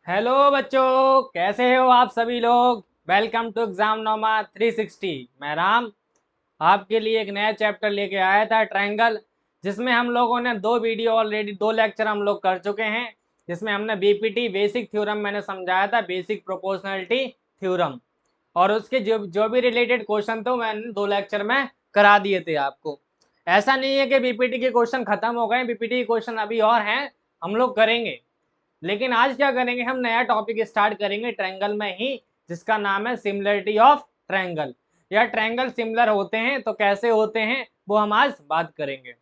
Hello बच्चों, कैसे हो आप सभी लोग। Welcome to exam 360। मैं राम आपके लिए एक नया चैप्टर लेके आया था, ट्रायंगल, जिसमें हम लोगों ने दो वीडियो ऑलरेडी, दो लेक्चर हम लोग कर चुके हैं। जिसमें हमने बीपीटी बेसिक थ्योरम मैंने समझाया था, बेसिक प्रोपोर्शनलिटी थ्योरम, और उसके जो जो भी रिलेटेड क्वेश्चन थे मैंने दो लेक्चर में करा दिए थे आपको। ऐसा नहीं है कि बीपीटी के क्वेश्चन खत्म हो गए, बीपीटी के क्वेश्चन अभी और हैं, हम लोग करेंगे। लेकिन आज क्या करेंगे, हम नया टॉपिक स्टार्ट करेंगे ट्रायंगल में ही, जिसका नाम है सिमिलरिटी ऑफ ट्रायंगल, या ट्रायंगल सिमिलर होते हैं तो कैसे होते हैं, वो हम आज बात करेंगे।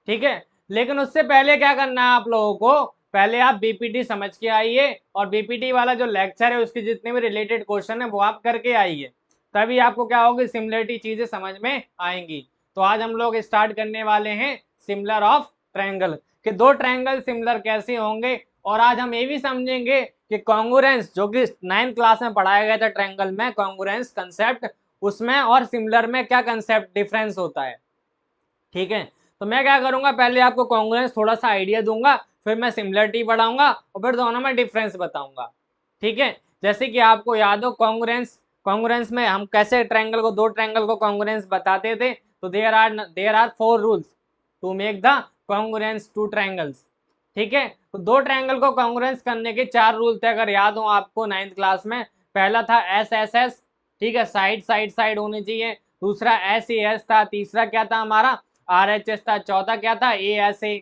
ठीक है, लेकिन उससे पहले क्या करना है आप लोगों को, पहले आप बीपीटी समझ के आइए, और बीपीटी वाला जो लेक्चर है उसके जितने भी रिलेटेड क्वेश्चन है वो आप करके आइए, तभी आपको क्या होगी, सिमिलरिटी चीजें समझ में आएंगी। तो आज हम लोग स्टार्ट करने वाले हैं सिमिलर ऑफ ट्रायंगल, कि दो ट्रायंगल सिमिलर कैसे होंगे। और आज हम ये भी समझेंगे कि कॉन्ग्रुएंस, जो कि 9th क्लास में पढ़ाया गया था ट्रायंगल में, कॉन्ग्रुएंस कंसेप्ट, उसमें और सिमिलर में क्या कंसेप्ट डिफरेंस होता है। ठीक है, तो मैं क्या करूंगा, पहले आपको कॉन्ग्रुएंस थोड़ा सा आइडिया दूंगा, फिर मैं सिमिलरिटी बढ़ाऊंगा, और फिर दोनों में डिफरेंस बताऊंगा। ठीक है, जैसे कि आपको याद हो कॉन्ग्रुएंस, कॉन्ग्रुएंस में हम कैसे ट्रायंगल को, दो ट्रायंगल को कॉन्ग्रुएंस बताते थे। तो there are 4 rules to make the congruence two triangles. ठीक है, तो दो ट्रायंगल को कॉन्ग्रुएंस करने के 4 रूल थे, अगर याद हो आपको 9th क्लास में। पहला था एस एस एस, ठीक है, साइड साइड साइड होनी चाहिए। दूसरा एस ए एस था। तीसरा क्या था हमारा, आर एच एस था। चौथा क्या था, ए एस ए।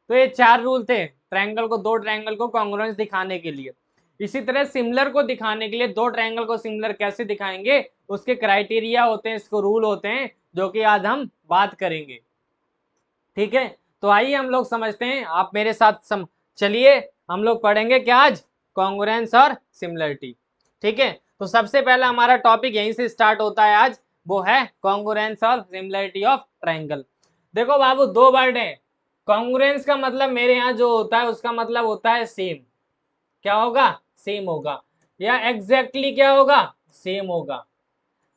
तो ये 4 रूल थे ट्रायंगल को, दो ट्रायंगल को कॉन्ग्रुएंस दिखाने के लिए। इसी तरह सिमिलर को दिखाने के लिए, दो ट्रायंगल को सिमिलर कैसे दिखाएंगे, उसके क्राइटेरिया होते हैं, इसको रूल होते हैं, जो कि आज हम बात करेंगे। ठीक है, तो आइए हम लोग समझते हैं, आप मेरे साथ चलिए हम लोग पढ़ेंगे क्या आज, कॉन्ग्रुएंस और सिमिलरिटी। ठीक है, तो सबसे पहला हमारा टॉपिक यहीं से स्टार्ट होता है आज, वो है कॉन्ग्रुएंस और सिमिलरिटी ऑफ ट्रायंगल। देखो बाबू, दो वर्ड है। कॉन्ग्रुएंस का मतलब मेरे यहाँ जो होता है उसका मतलब होता है सेम। क्या होगा, सेम होगा। या एग्जैक्टली क्या होगा, सेम होगा।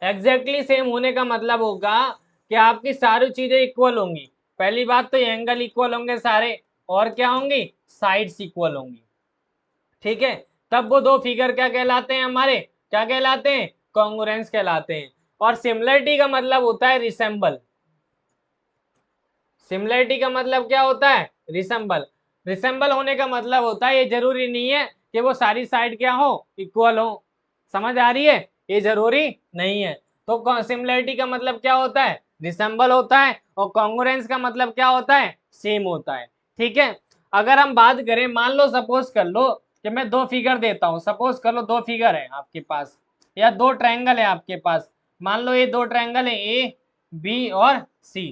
एग्जैक्टली सेम होने का मतलब होगा कि आपकी सारी चीजें इक्वल होंगी। पहली बात तो एंगल इक्वल होंगे सारे, और क्या होंगी, साइड्स इक्वल होंगी। ठीक है, तब वो दो फिगर क्या कहलाते हैं हमारे, क्या कहलाते हैं, कॉन्ग्रुएंस कहलाते हैं। और सिमिलरिटी का मतलब होता है रिसेंबल। सिमिलरिटी का मतलब क्या होता है, रिसेंबल। रिसेंबल होने का मतलब होता है, ये जरूरी नहीं है कि वो सारी साइड क्या हो, इक्वल हो। समझ आ रही है, ये जरूरी नहीं है। तो सिमिलरिटी का मतलब क्या होता है, रिसेंबल होता है, और कॉन्ग्रुएंस का मतलब क्या होता है, सेम होता है। ठीक है, अगर हम बात करें, मान लो सपोज कर लो कि मैं दो फिगर देता हूं, सपोज कर लो दो फिगर है आपके पास, या दो ट्रायंगल है आपके पास। मान लो ये दो ट्रायंगल है, ए बी और सी।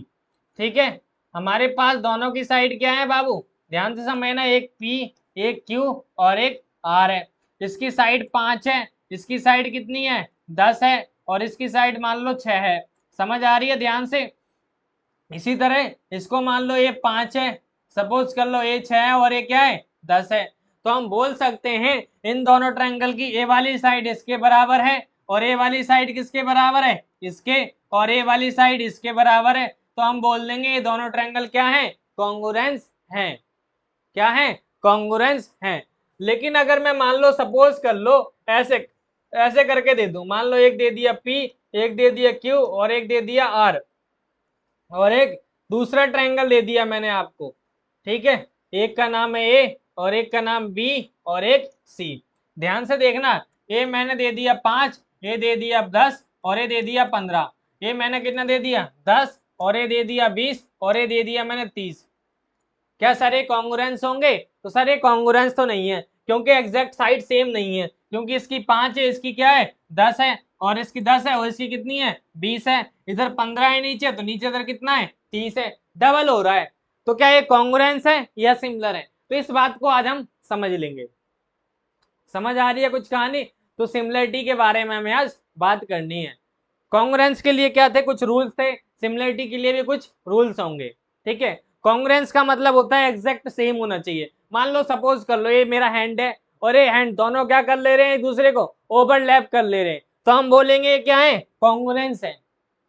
ठीक है, हमारे पास दोनों की साइड क्या है बाबू, ध्यान से समझना, एक पी, एक क्यू और एक आर है। इसकी साइड 5 है, इसकी साइड कितनी है, 10 है, और इसकी साइड मान लो 6 है। समझ आ रही है, ध्यान से। इसी तरह इसको मान लो ये 5 है, सपोज कर लो ये 6 है, और ये क्या है, 10 है। तो हम बोल सकते हैं इन दोनों ट्रायंगल की ए वाली साइड इसके बराबर है, और ए वाली साइड किसके बराबर है, इसके, और ए वाली साइड इसके बराबर है। तो हम बोल देंगे ये दोनों ट्रायंगल क्या है, कॉन्ग्रुएंस हैं। क्या है, कॉन्ग्रुएंस हैं। लेकिन अगर मैं मान लो सपोज कर लो ऐसे ऐसे करके दे दूं, मान लो एक दे दिया पी, एक दे दिया क्यू और एक दे दिया आर, और एक दूसरा ट्रायंगल दे दिया मैंने आपको। ठीक है, एक का नाम है ए, और एक का नाम बी, और एक सी। ध्यान से देखना, ये मैंने दे दिया 5, ये दे दिया 10, और ये दे दिया 15। ये मैंने कितना दे दिया, 10, और ये दे दिया 20, और ये दे दिया मैंने 30। क्या सर ये कॉन्ग्रुएंस होंगे, तो सर ये कॉन्ग्रुएंस तो नहीं है, क्योंकि एग्जैक्ट साइड सेम नहीं है। क्योंकि इसकी 5 है, इसकी क्या है, 10 है, और इसकी 10 है, और इसकी कितनी है, 20 है। इधर 15 है नीचे, तो नीचे इधर कितना है, 30 है, डबल हो रहा है। तो क्या ये कॉन्ग्रुएंस है या सिमिलर है, तो इस बात को आज हम समझ लेंगे। समझ आ रही है कुछ कहानी। तो सिमिलरिटी के बारे में हमें आज बात करनी है। कॉन्ग्रुएंस के लिए क्या थे, कुछ रूल्स थे, सिमिलरिटी के लिए भी कुछ रूल्स होंगे। ठीक है, कॉन्ग्रुएंस का मतलब होता है एग्जैक्ट सेम होना चाहिए। मान लो सपोज कर लो ये मेरा हैंड है, और ये हैंड दोनों क्या कर ले रहे हैं, एक दूसरे को ओवरलैप कर ले रहे हैं, तो हम बोलेंगे क्या है, कॉन्ग्रुएंस है।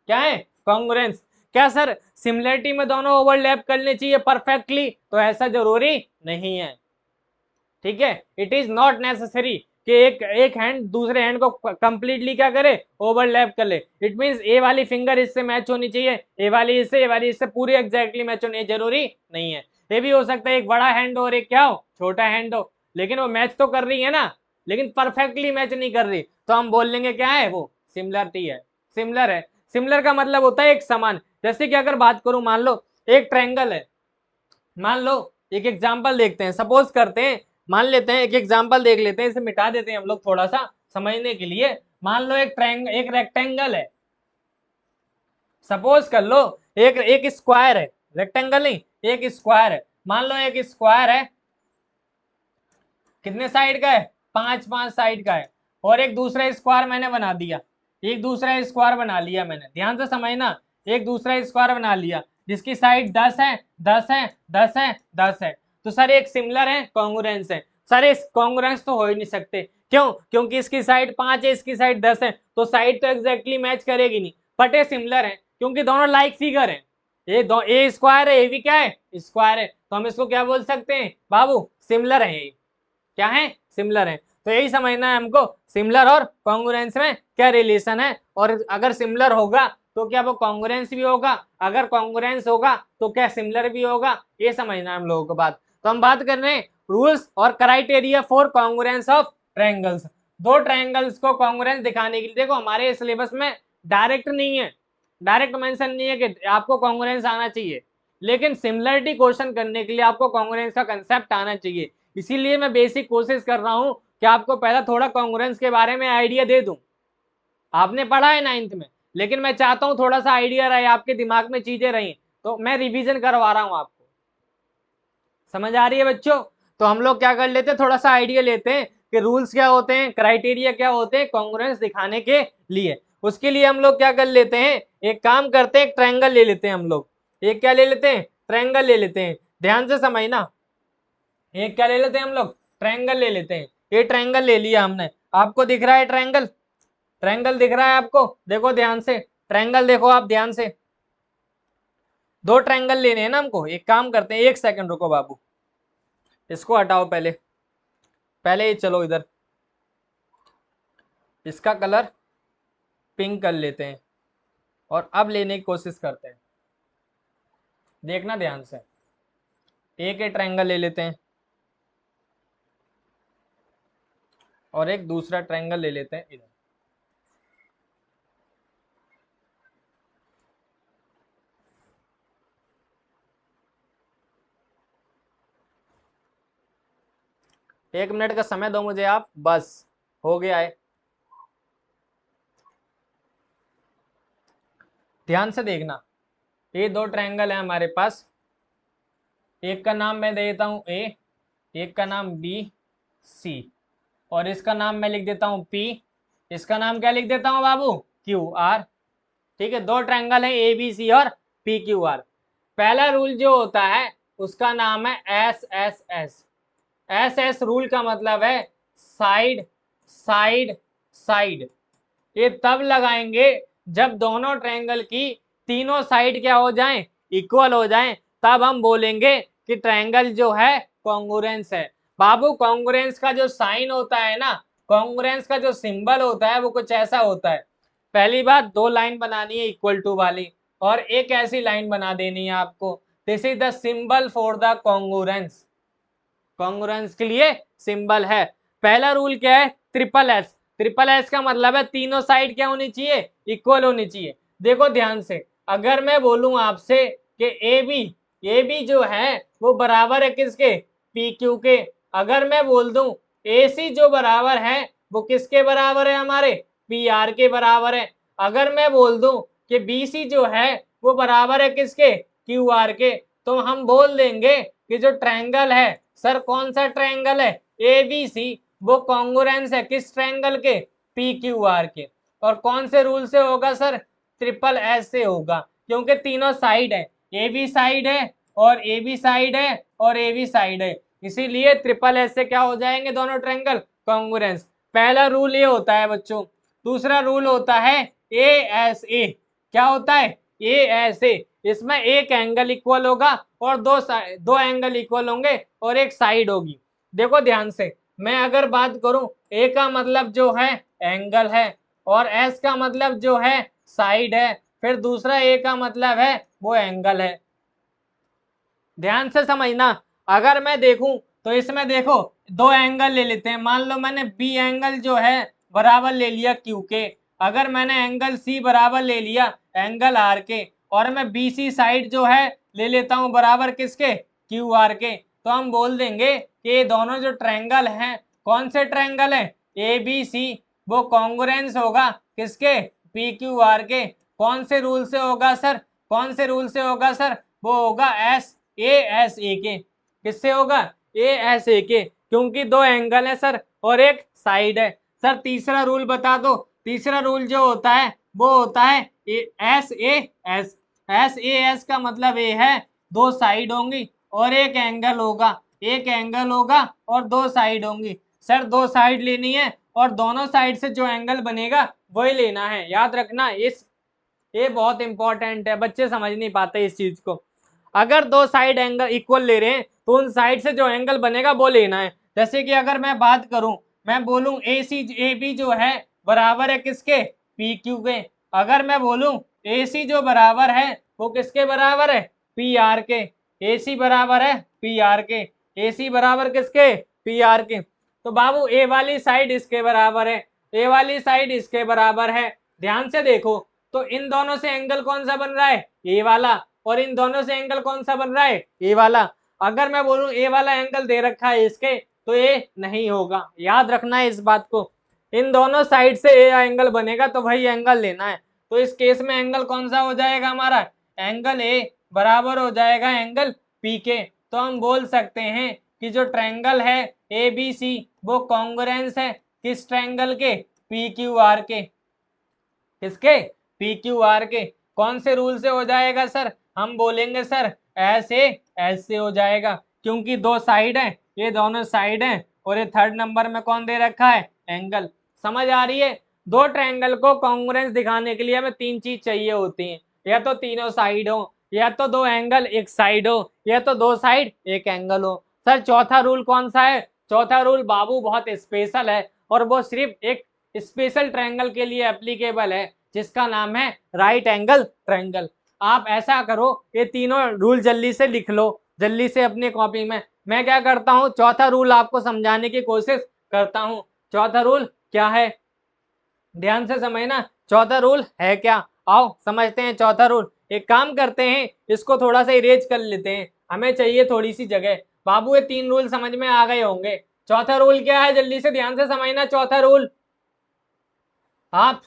क्या है, कॉन्ग्रुएंस। क्या सर सिमिलरिटी में दोनों ओवरलैप करने चाहिए परफेक्टली, तो ऐसा जरूरी नहीं है। ठीक है, इट इज नॉट नेसेसरी कि एक हैंड दूसरे हैंड को कंप्लीटली क्या करे, ओवरलैप कर ले। इट मींस ए वाली फिंगर इससे मैच होनी चाहिए, ए वाली इससे पूरी एग्जैक्टली मैच होनी जरूरी नहीं है। ये भी हो सकता है एक बड़ा हैंड और एक क्या हो, छोटा हैंड हो, लेकिन वो मैच तो कर रही है ना, लेकिन परफेक्टली मैच नहीं कर रही, तो हम बोल लेंगे क्या है वो, सिमिलरिटी है, सिमिलर है। सिमिलर का मतलब होता है एक समान। जैसे कि अगर बात करूं, मान लो एक ट्रायंगल है, मान लो एक एग्जांपल देखते हैं, सपोज करते हैं, मान लेते हैं एक एग्जांपल देख लेते हैं, इसे मिटा देते हैं हम लोग थोड़ा सा समझने के लिए। मान लो एक रेक्टेंगल है, सपोज कर लो एक एक स्क्वायर है, रेक्टेंगल नहीं, एक स्क्वायर है। मान लो एक स्क्वायर है, कितने साइड का है, 5 साइड का है, और एक दूसरा स्क्वायर मैंने बना दिया, एक दूसरा स्क्वायर बना लिया मैंने, ध्यान से समझना, एक दूसरा स्क्वायर बना लिया जिसकी साइड 10 है, 10 है, 10 है, 10 है। तो सर एक सिमिलर है, कॉन्ग्रुएंस है। सर इस कॉन्ग्रुएंस तो हो ही नहीं सकते, क्यों, क्योंकि इसकी साइड 5 है, इसकी साइड 10 है, तो साइड तो एग्जैक्टली मैच करेगी नहीं, बट ये सिमिलर है क्योंकि दोनों लाइक फिगर है। ए स्क्वायर है, ए भी क्या है, स्क्वायर है, तो हम इसको क्या बोल सकते हैं बाबू, सिमिलर है, ये क्या है, सिमिलर है। तो यही समझना है हमको, सिमिलर और कॉन्ग्रुएंस में क्या रिलेशन है, और अगर सिमिलर होगा तो क्या वो कॉन्ग्रुएंस भी होगा, अगर कॉन्ग्रुएंस होगा तो क्या सिमिलर भी होगा, ये समझना है हम लोगों को बात। तो हम बात कर रहे हैं रूल्स और criteria for congruence of triangles. दो ट्रायंगल्स को कॉन्ग्रुएंस दिखाने के लिए, देखो हमारे सिलेबस में डायरेक्ट नहीं है, डायरेक्ट मेंशन नहीं है कि आपको कॉन्ग्रुएंस आना चाहिए, लेकिन सिमिलरिटी क्वेश्चन करने के लिए आपको कॉन्ग्रुएंस का कंसेप्ट आना चाहिए। इसीलिए मैं बेसिक कोशिश कर रहा हूं कि आपको पहला थोड़ा कॉन्ग्रुएंस के बारे में आइडिया दे दूं। आपने पढ़ा है 9th में, लेकिन मैं चाहता हूं थोड़ा सा आइडिया रहे आपके दिमाग में, चीजें रही, तो मैं रिवीजन करवा रहा हूं आपको। समझ आ रही है बच्चों? तो हम लोग क्या कर लेते हैं, थोड़ा सा आइडिया लेते हैं कि रूल्स क्या होते हैं, क्राइटेरिया क्या होते हैं कॉन्ग्रुएंस दिखाने के लिए। उसके लिए हम लोग क्या कर लेते हैं, एक काम करते हैं, एक ट्रायंगल ले लेते हैं हम लोग। एक क्या ले लेते हैं, ट्रायंगल ले लेते हैं, ध्यान से समझना। एक क्या ले लेते हैं हम लोग, ट्रायंगल ले लेते हैं। ये ट्रायंगल ले लिया हमने, आपको दिख रहा है ट्रायंगल, ट्रायंगल दिख रहा है आपको, देखो ध्यान से, ट्रायंगल देखो आप ध्यान से। दो ट्रायंगल लेने हैं ना हमको, एक काम करते हैं, एक सेकंड रुको बाबू, इसको हटाओ पहले, पहले ये चलो इधर, इसका कलर पिंक कर लेते हैं, और अब लेने की कोशिश करते हैं, देखना ध्यान से। एक ही ट्रायंगल ले लेते हैं और एक दूसरा ट्रायंगल ले लेते हैं इधर। एक मिनट का समय दो मुझे आप, बस हो गया है। ध्यान से देखना, ये दो ट्रायंगल है हमारे पास, एक का नाम मैं दे देता हूं ए, एक का नाम बी सी, और इसका नाम मैं लिख देता हूं पी, इसका नाम क्या लिख देता हूं बाबू, क्यू आर। ठीक है, दो ट्रायंगल है ए बी सी और पी क्यू आर। पहला रूल जो होता है उसका नाम है S S S. S S rule का मतलब है साइड साइड साइड। ये तब लगाएंगे जब दोनों ट्रायंगल की तीनों साइड क्या हो जाएं, इक्वल हो जाएं, तब हम बोलेंगे कि ट्रायंगल जो है कॉन्ग्रुएंस है। बाबू कॉन्ग्रुएंस का जो साइन होता है ना, कॉन्ग्रुएंस का जो सिंबल होता है वो कुछ ऐसा होता है। पहली बात, दो लाइन बनानी है इक्वल टू वाली, और एक ऐसी लाइन बना देनी है आपको, this is the symbol for the congruence. Congruence के लिए सिंबल है। पहला रूल क्या है, ट्रिपल एस। ट्रिपल एस का मतलब है तीनों साइड क्या होनी चाहिए, इक्वल होनी चाहिए। देखो ध्यान से, अगर मैं बोलूं आपसे कि ए बी जो है वो बराबर है किसके, पी क्यू के। अगर मैं बोल दूं ए सी जो बराबर है वो किसके बराबर है, हमारे पी आर के बराबर है। अगर मैं बोल दूं कि बी सी जो है वो बराबर है किसके, क्यू आर के, तो हम बोल देंगे कि जो ट्रायंगल है, सर कौन सा ट्रायंगल है, ए बी सी, वो कॉन्ग्रुएंस है किस ट्रायंगल के, पी क्यू आर के। और कौन से रूल से होगा सर, ट्रिपल एस से होगा, क्योंकि तीनों साइड है, ए बी साइड है और ए बी साइड है और ए बी साइड है, इसीलिए ट्रिपल एस से क्या हो जाएंगे दोनों ट्रायंगल कॉन्ग्रुएंस। पहला रूल ये होता है बच्चों। दूसरा रूल होता है ए एस ए। क्या होता है, ए एस ए, इसमें एक एंगल इक्वल होगा और दो एंगल इक्वल होंगे और एक साइड होगी। देखो ध्यान से, मैं अगर बात करूं ए का मतलब जो है एंगल है और एस का मतलब जो है साइड है, फिर दूसरा ए का मतलब है वो एंगल है। ध्यान से समझना, अगर मैं देखूं तो इसमें देखो दो एंगल ले लेते हैं। मान लो मैंने बी एंगल जो है बराबर ले लिया क्यू के, अगर मैंने एंगल सी बराबर ले लिया एंगल आर के, और मैं बी सी साइड जो है ले लेता हूं बराबर किसके, क्यू आर के, तो हम बोल देंगे कि ये दोनों जो ट्रायंगल हैं, कौन से ट्रायंगल है, ए बी सी, वो कॉन्ग्रुएंस होगा किसके, पी क्यू आर के। कौन से रूल से होगा सर, कौन से रूल से होगा सर, वो होगा एस ए के। किससे होगा, ए एस ए के, क्योंकि दो एंगल है सर और एक साइड है। सर तीसरा रूल बता दो, तीसरा रूल जो होता है वो होता है S A S. S A S का मतलब ये है दो साइड होंगी और एक एंगल होगा, एक एंगल होगा और दो साइड होंगी। सर दो साइड लेनी है और दोनों साइड से जो एंगल बनेगा वही लेना है, याद रखना। ये बहुत इंपॉर्टेंट है, बच्चे समझ नहीं पाते इस चीज को। अगर दो साइड एंगल इक्वल ले रहे हैं तो उन साइड से जो एंगल बनेगा वो लेना है। जैसे कि अगर मैं बात करूं, मैं बोलूं ए सी ए बी जो है बराबर है किसके, पी क्यू के। अगर मैं बोलूं ए सी जो बराबर है वो किसके बराबर है, पी आर के। ए सी बराबर है पी आर के, ए सी बराबर किसके, पी आर के। तो बाबू ए वाली साइड इसके बराबर है, ए वाली साइड इसके बराबर है। ध्यान से देखो, तो इन दोनों से एंगल कौन सा बन रहा है, ए वाला, और इन दोनों से एंगल कौन सा बन रहा है, ए वाला। अगर मैं बोलूं ए वाला एंगल दे रखा है इसके, तो ये नहीं होगा, याद रखना है इस बात को। इन दोनों साइड से ए एंगल बनेगा तो वही एंगल लेना है। तो इस केस में एंगल कौन सा हो जाएगा हमारा, एंगल ए बराबर हो जाएगा एंगल पी के। तो हम बोल सकते हैं कि जो ट्रायंगल है ए बी सी वो कॉन्ग्रुएंस है किस ट्रायंगल के, पी क्यू आर के। किसके, पी क्यू आर के। कौन से रूल से हो जाएगा सर, हम बोलेंगे सर ऐसे हो जाएगा, क्योंकि दो साइड है, ये दोनों साइड है और ये थर्ड नंबर में कौन दे रखा है, एंगल। समझ आ रही है। दो ट्रायंगल को कॉन्ग्रुएंस दिखाने के लिए हमें तीन चीज चाहिए होती है, या तो तीनों साइड हो, या तो दो एंगल एक साइड हो, या तो दो साइड एक एंगल हो। सर चौथा रूल कौन सा है, चौथा रूल बाबू बहुत स्पेशल है और वो सिर्फ एक स्पेशल ट्रायंगल के लिए एप्लीकेबल है, जिसका नाम है राइट एंगल ट्रायंगल। आप ऐसा करो, ये तीनों रूल जल्दी से लिख लो, जल्दी से अपनी कॉपी में। मैं क्या करता हूँ, चौथा रूल आपको समझाने की कोशिश करता हूँ। चौथा रूल क्या है, ध्यान से समझना, चौथा रूल है क्या, आओ समझते हैं चौथा रूल। एक काम करते हैं, इसको थोड़ा सा इरेज कर लेते हैं, हमें चाहिए थोड़ी सी जगह। बाबू ये तीन रूल समझ में आ गए होंगे। चौथा रूल क्या है, जल्दी से ध्यान से समझना। चौथा रूल आप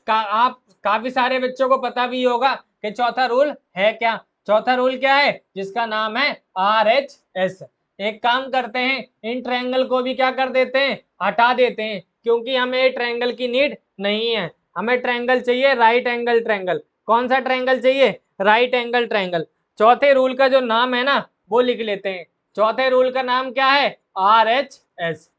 काफी सारे बच्चों को पता भी होगा कि चौथा रूल है क्या। चौथा रूल क्या है, जिसका नाम है आर एच एस। एक काम करते हैं, इन ट्रायंगल को भी क्या कर देते हैं, हटा देते हैं, क्योंकि हमें ट्रायंगल की नीड नहीं है। हमें ट्रायंगल चाहिए राइट एंगल ट्रायंगल। कौन सा ट्रायंगल चाहिए, राइट एंगल ट्रायंगल। चौथे रूल का जो नाम है ना वो लिख लेते हैं। चौथे रूल का नाम क्या है, आर एच एस।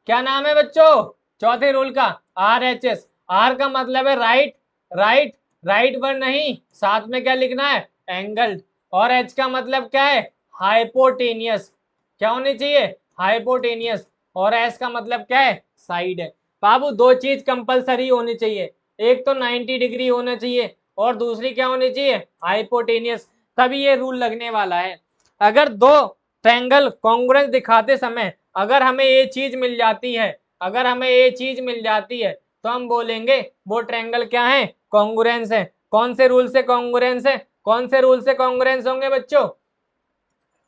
क्या नाम है बच्चों, चौथे रूल का आर एच एस। आर का मतलब है राइट, राइट, राइट पर नहीं, साथ में क्या लिखना है, एंगल। और एच का मतलब क्या है, हाइपोटेनियस। क्या होनी चाहिए, हाइपोटेनियस। और एस का मतलब क्या है, साइड है। बाबू दो चीज कंपलसरी होनी चाहिए, एक तो 90 डिग्री होना चाहिए और दूसरी क्या होनी चाहिए, हाइपोटेनियस, तभी ये रूल लगने वाला है। अगर दो ट्रायंगल कॉन्ग्रुएंस दिखाते समय अगर हमें ये चीज मिल जाती है, अगर हमें ये चीज मिल जाती है, तो हम बोलेंगे वो ट्रायंगल क्या है, कॉन्ग्रुएंस है। कौन से रूल से कॉन्ग्रुएंस है, कौन से रूल से कॉन्ग्रुएंस होंगे बच्चों,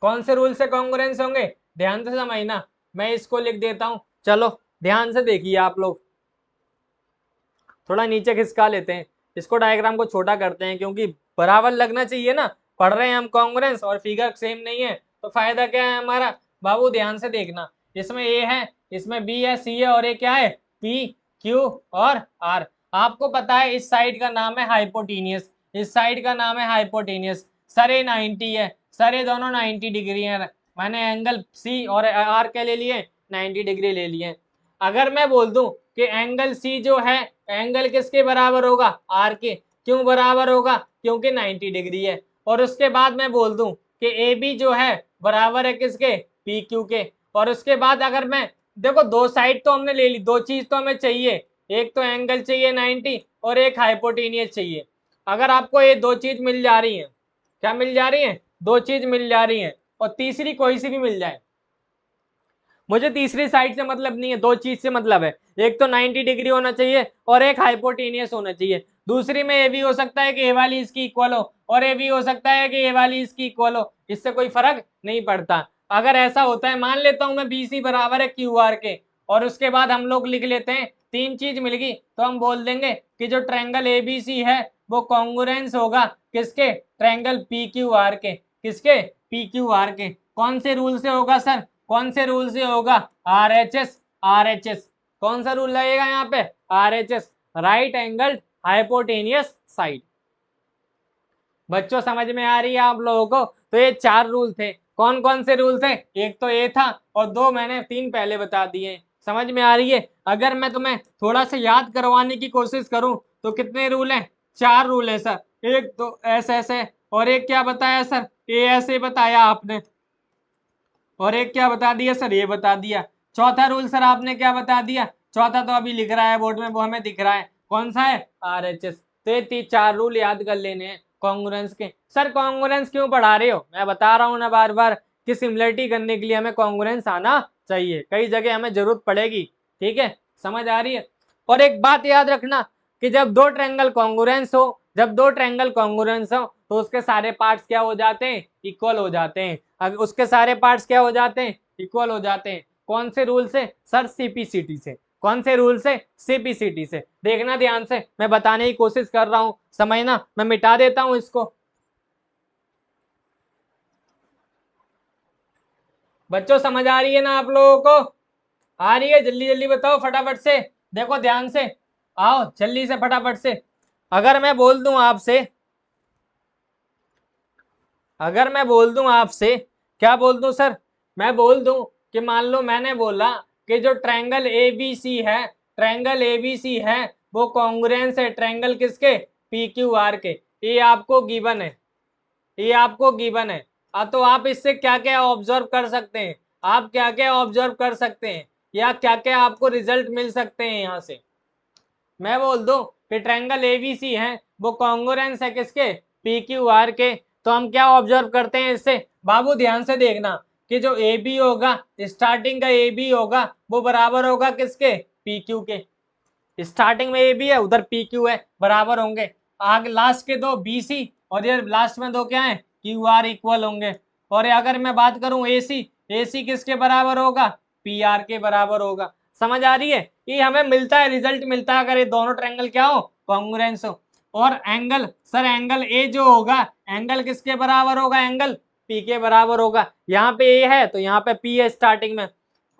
कौन से रूल से कॉन्ग्रुएंस होंगे, ध्यान से समझना। मैं इसको लिख देता हूं, चलो ध्यान से देखिए आप लोग। थोड़ा नीचे खिसका लेते हैं, इसको डायग्राम को छोटा करते हैं, क्योंकि बराबर लगना चाहिए ना। पढ़ रहे हैं हम कॉन्ग्रुएंस और फिगर सेम नहीं है तो फायदा क्या है हमारा। बाबू ध्यान से देखना, इसमें ए है, इसमें बी है, सी है, और ये क्या है, पी क्यू और आर। आपको पता है इस साइड का नाम है हाइपोटेनियस, इस साइड का नाम है हाइपोटेनियस। सर ये 90 है, सर ये दोनों 90 डिग्री है। मैंने एंगल सी और आर के ले लिए 90 डिग्री ले लिए। अगर मैं बोल दूं कि एंगल सी जो है एंगल किसके बराबर होगा, आर के। क्यों बराबर होगा, क्योंकि 90 डिग्री है। और उसके बाद मैं बोल दूं कि ए बी जो है बराबर है किसके, पी क्यू के। और उसके बाद अगर मैं देखो दो साइड तो हमने ले ली, दो चीज तो हमें चाहिए, एक तो एंगल चाहिए 90 और एक हाइपोटेनियस चाहिए। अगर आपको ये दो चीज मिल जा रही है, क्या मिल जा रही है, दो चीज मिल जा रही है, और तीसरी कोई सी भी मिल जाए, मुझे तीसरी साइड से मतलब नहीं है, दो चीज से मतलब है। एक तो 90 डिग्री होना चाहिए और एक हाइपोटेनियस होना चाहिए। दूसरी में ये भी हो सकता है कि ए वाली इसकी इक्वल हो और ये भी हो सकता है कि ए वाली इसकी इक्वल हो, इससे कोई फर्क नहीं पड़ता। अगर ऐसा होता है, मान लेता हूं मैं बी सी बराबर है क्यू आर के, और उसके बाद हम लोग लिख लेते हैं तीन चीज मिल गई, तो हम बोल देंगे कि जो ट्रायंगल ए बी सी है वो कॉन्ग्रुएंस होगा किसके, ट्रायंगल पी क्यू आर के, किसके, पी क्यू आर के। कौन से रूल से होगा सर, कौन से रूल से होगा, R H S, R H S. कौन सा रूल लगेगा यहाँ पे, R H S, right angled hypotenuse side. बच्चों समझ में आ रही है आप लोगों को? तो ये चार रूल थे। कौन कौन से रूल थे, एक तो ये था और दो मैंने तीन पहले बता दिए। समझ में आ रही है? अगर मैं तुम्हें थोड़ा सा याद करवाने की कोशिश करूं तो कितने रूल हैं, चार रूल है सर। एक तो एस एस है, और एक क्या बताया सर, ए ऐसे बताया आपने, और एक क्या बता दिया सर, ये बता दिया। चौथा रूल सर आपने क्या बता दिया, चौथा तो अभी लिख रहा है बोर्ड में, वो हमें दिख रहा है, कौन सा है, आर एच एस। तो ये चार रूल याद कर लेने हैं कॉन्ग्रुएंस के। सर कॉन्ग्रुएंस क्यों पढ़ा रहे हो, मैं बता रहा हूँ ना बार बार कि सिमिलरिटी करने के लिए हमें कॉन्ग्रुएंस आना चाहिए, कई जगह हमें जरूरत पड़ेगी। ठीक है, समझ आ रही है? और एक बात याद रखना कि जब दो ट्रायंगल कॉन्ग्रुएंस हो, जब दो ट्रायंगल कॉन्ग्रुएंस हो तो उसके सारे पार्ट्स क्या हो जाते हैं, इक्वल हो जाते हैं। अगर उसके सारे पार्ट्स क्या हो जाते हैं, इक्वल हो जाते हैं। कौन से रूल से सर, सीपीसीटी से। कौन से रूल से, सीपीसीटी से। देखना ध्यान से, मैं बताने की कोशिश कर रहा हूं, समझना। मैं मिटा देता हूं इसको। बच्चों समझ आ रही है ना आप लोगों को, आ रही है? जल्दी जल्दी बताओ फटाफट से, देखो ध्यान से, आओ जल्दी से फटाफट से। अगर मैं बोल दूं आपसे, अगर मैं बोल दूं आपसे, क्या बोल दूं सर, मैं बोल दूं कि मान लो मैंने बोला कि जो ट्रायंगल ए बी सी है, ट्रायंगल ए बी सी है वो कॉन्ग्रुएंस है ट्रायंगल किसके, पी क्यू आर के। ये आपको गिवन है, ये आपको गिवन है। तो आप इससे क्या क्या ऑब्जर्व कर सकते हैं, आप क्या क्या ऑब्जर्व कर सकते हैं, या क्या क्या आपको रिजल्ट मिल सकते हैं यहाँ से। मैं बोल दूं कि ट्रायंगल एबीसी है वो कॉन्ग्रुएंस है किसके, पी क्यू आर के। तो हम क्या ऑब्जर्व करते हैं इससे, बाबू ध्यान से देखना कि जो ए बी होगा, स्टार्टिंग का ए बी होगा वो बराबर होगा किसके, पी क्यू के। स्टार्टिंग में ए बी है, उधर पी क्यू है, बराबर होंगे। आगे लास्ट के दो बी सी और ये लास्ट में दो क्या है, क्यू आर, इक्वल होंगे। और अगर मैं बात करूं ए सी किसके बराबर होगा, पी आर के बराबर होगा। समझ आ रही है? ये हमें मिलता है, रिजल्ट मिलता है अगर ये दोनों ट्रायंगल क्या हो, कॉन्ग्रुएंस हो। और एंगल सर, एंगल ए जो होगा, एंगल किसके बराबर होगा, एंगल पी के बराबर होगा। यहाँ पे ए है तो यहाँ पे पी है स्टार्टिंग में।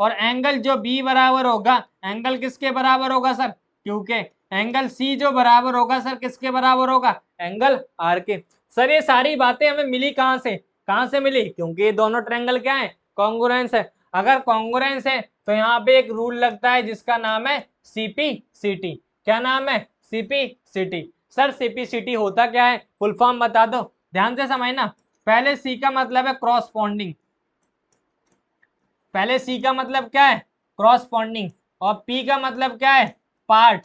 और एंगल जो बी बराबर होगा, एंगल किसके बराबर होगा सर, क्यू के। एंगल सी जो बराबर होगा सर किसके बराबर होगा, एंगल आर के। सर ये सारी बातें हमें मिली कहाँ से, कहाँ से मिली, क्योंकि ये दोनों ट्रायंगल क्या है, कॉन्ग्रुएंस है। अगर कॉन्ग्रुएंस है तो यहाँ पे एक रूल लगता है जिसका नाम है सीपीसीटी। क्या नाम है, सीपीसीटी। सर सीपीसीटी होता क्या है, फुल फॉर्म बता दो, ध्यान से समझना। पहले सी का मतलब है क्रॉसपॉन्डिंग, पहले सी का मतलब क्या है, क्रॉसपॉन्डिंग। और पी का मतलब क्या है, part,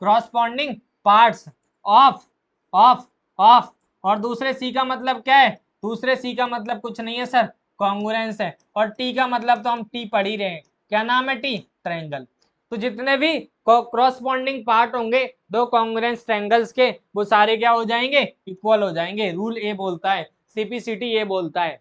corresponding parts of of of. और दूसरे सी का मतलब क्या है, दूसरे सी का मतलब कुछ नहीं है सर, कॉन्ग्रुएंस है। और टी का मतलब तो हम टी पढ़ ही रहे हैं, क्या नाम है, टी, ट्रायंगल। तो जितने भी क्रॉसपॉन्डिंग पार्ट होंगे दो कॉन्ग्रुएंस ट्रायंगल्स के, वो सारे क्या हो जाएंगे, इक्वल हो जाएंगे। रूल ए बोलता है, सीपीसीटी ये बोलता है।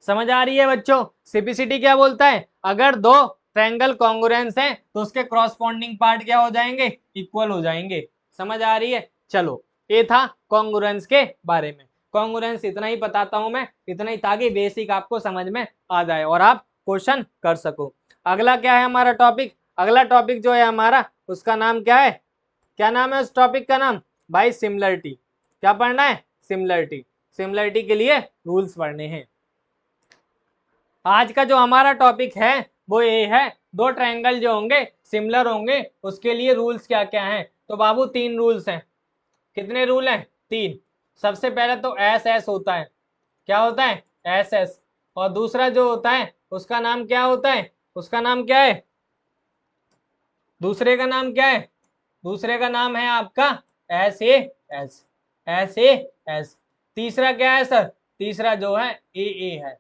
समझ आ रही है बच्चों, सीपीसीटी क्या बोलता है, अगर दो ट्रायंगल कॉन्ग्रुएंस हैं तो उसके क्रॉसपॉन्डिंग पार्ट क्या हो जाएंगे, इक्वल हो जाएंगे। समझ आ रही है? चलो, ये था कॉन्ग्रुएंस के बारे में। कॉन्ग्रुएंस इतना ही बताता हूं मैं, इतना ही, ताकि बेसिक आपको समझ में आ जाए और आप क्वेश्चन कर सको। अगला क्या है हमारा टॉपिक, अगला टॉपिक जो है हमारा, उसका नाम क्या है, क्या नाम है उस टॉपिक का नाम भाई, सिमिलरिटी। क्या पढ़ना है, सिमिलरिटी। सिमिलरिटी के लिए रूल्स पढ़ने हैं। आज का जो हमारा टॉपिक है वो ये है, दो ट्रायंगल जो होंगे सिमिलर होंगे उसके लिए रूल्स क्या क्या हैं। तो बाबू तीन रूल्स हैं। कितने रूल हैं, तीन। सबसे पहले तो एस एस होता है, क्या होता है, एस एस। और दूसरा जो होता है उसका नाम क्या होता है, उसका नाम क्या है, दूसरे का नाम क्या है, दूसरे का नाम है आपका S A S, S A S. तीसरा क्या है सर, तीसरा जो है ए है,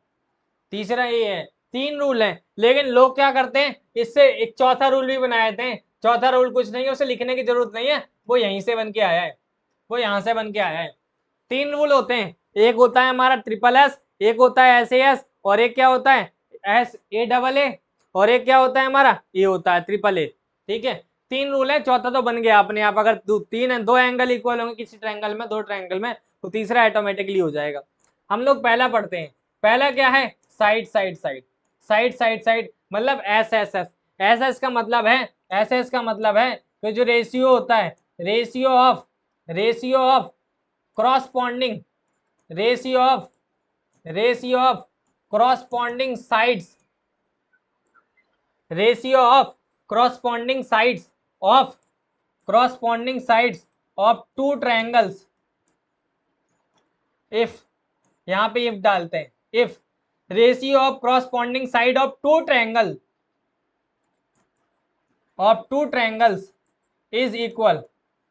तीसरा ए है। तीन रूल हैं, लेकिन लोग क्या करते हैं, इससे एक चौथा रूल भी बनाए थे। चौथा रूल कुछ नहीं है, उसे लिखने की जरूरत नहीं है, वो यहीं से बन के आया है, वो यहां से बन के आया है। तीन रूल होते हैं, एक होता है हमारा ट्रिपल एस, एक होता है एस ए एस, और एक क्या होता है एस ए डबल ए, और एक क्या होता है हमारा ये होता है ट्रिपल ए। ठीक है, तीन रूल है, चौथा तो बन गया अपने आप। अगर तीन है, दो एंगल इक्वल होंगे किसी ट्रायंगल में, दो ट्रायंगल में, तो तीसरा ऑटोमेटिकली हो जाएगा। हम लोग पहला पढ़ते हैं। पहला क्या है, side side side, side side side मतलब S S S. S S का मतलब है, एस एस का मतलब है कि जो रेशियो होता है, ratio of corresponding ratio of corresponding sides, ratio of corresponding sides of two triangles if, यहां पे if डालते हैं, if ratio of corresponding side of two triangles is equal,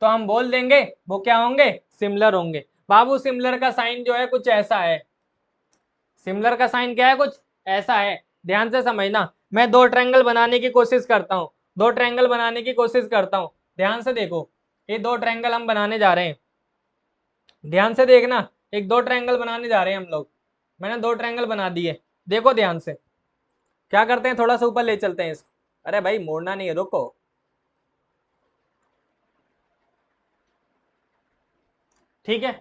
तो हम बोल देंगे वो क्या होंगे, सिमिलर होंगे। बाबू सिमिलर का साइन जो है कुछ ऐसा है, सिमिलर का साइन क्या है, कुछ ऐसा है। ध्यान से समझना, मैं दो ट्रायंगल बनाने की कोशिश करता हूँ, दो ट्रायंगल बनाने की कोशिश करता हूँ। ध्यान से देखो, ये दो ट्रायंगल हम बनाने जा रहे हैं, ध्यान से देखना, एक दो ट्रायंगल बनाने जा रहे हैं हम लोग। मैंने दो ट्रायंगल बना दिए, देखो ध्यान से क्या करते हैं, थोड़ा सा ऊपर ले चलते हैं इसको। अरे भाई मोड़ना नहीं है, रुको। ठीक है,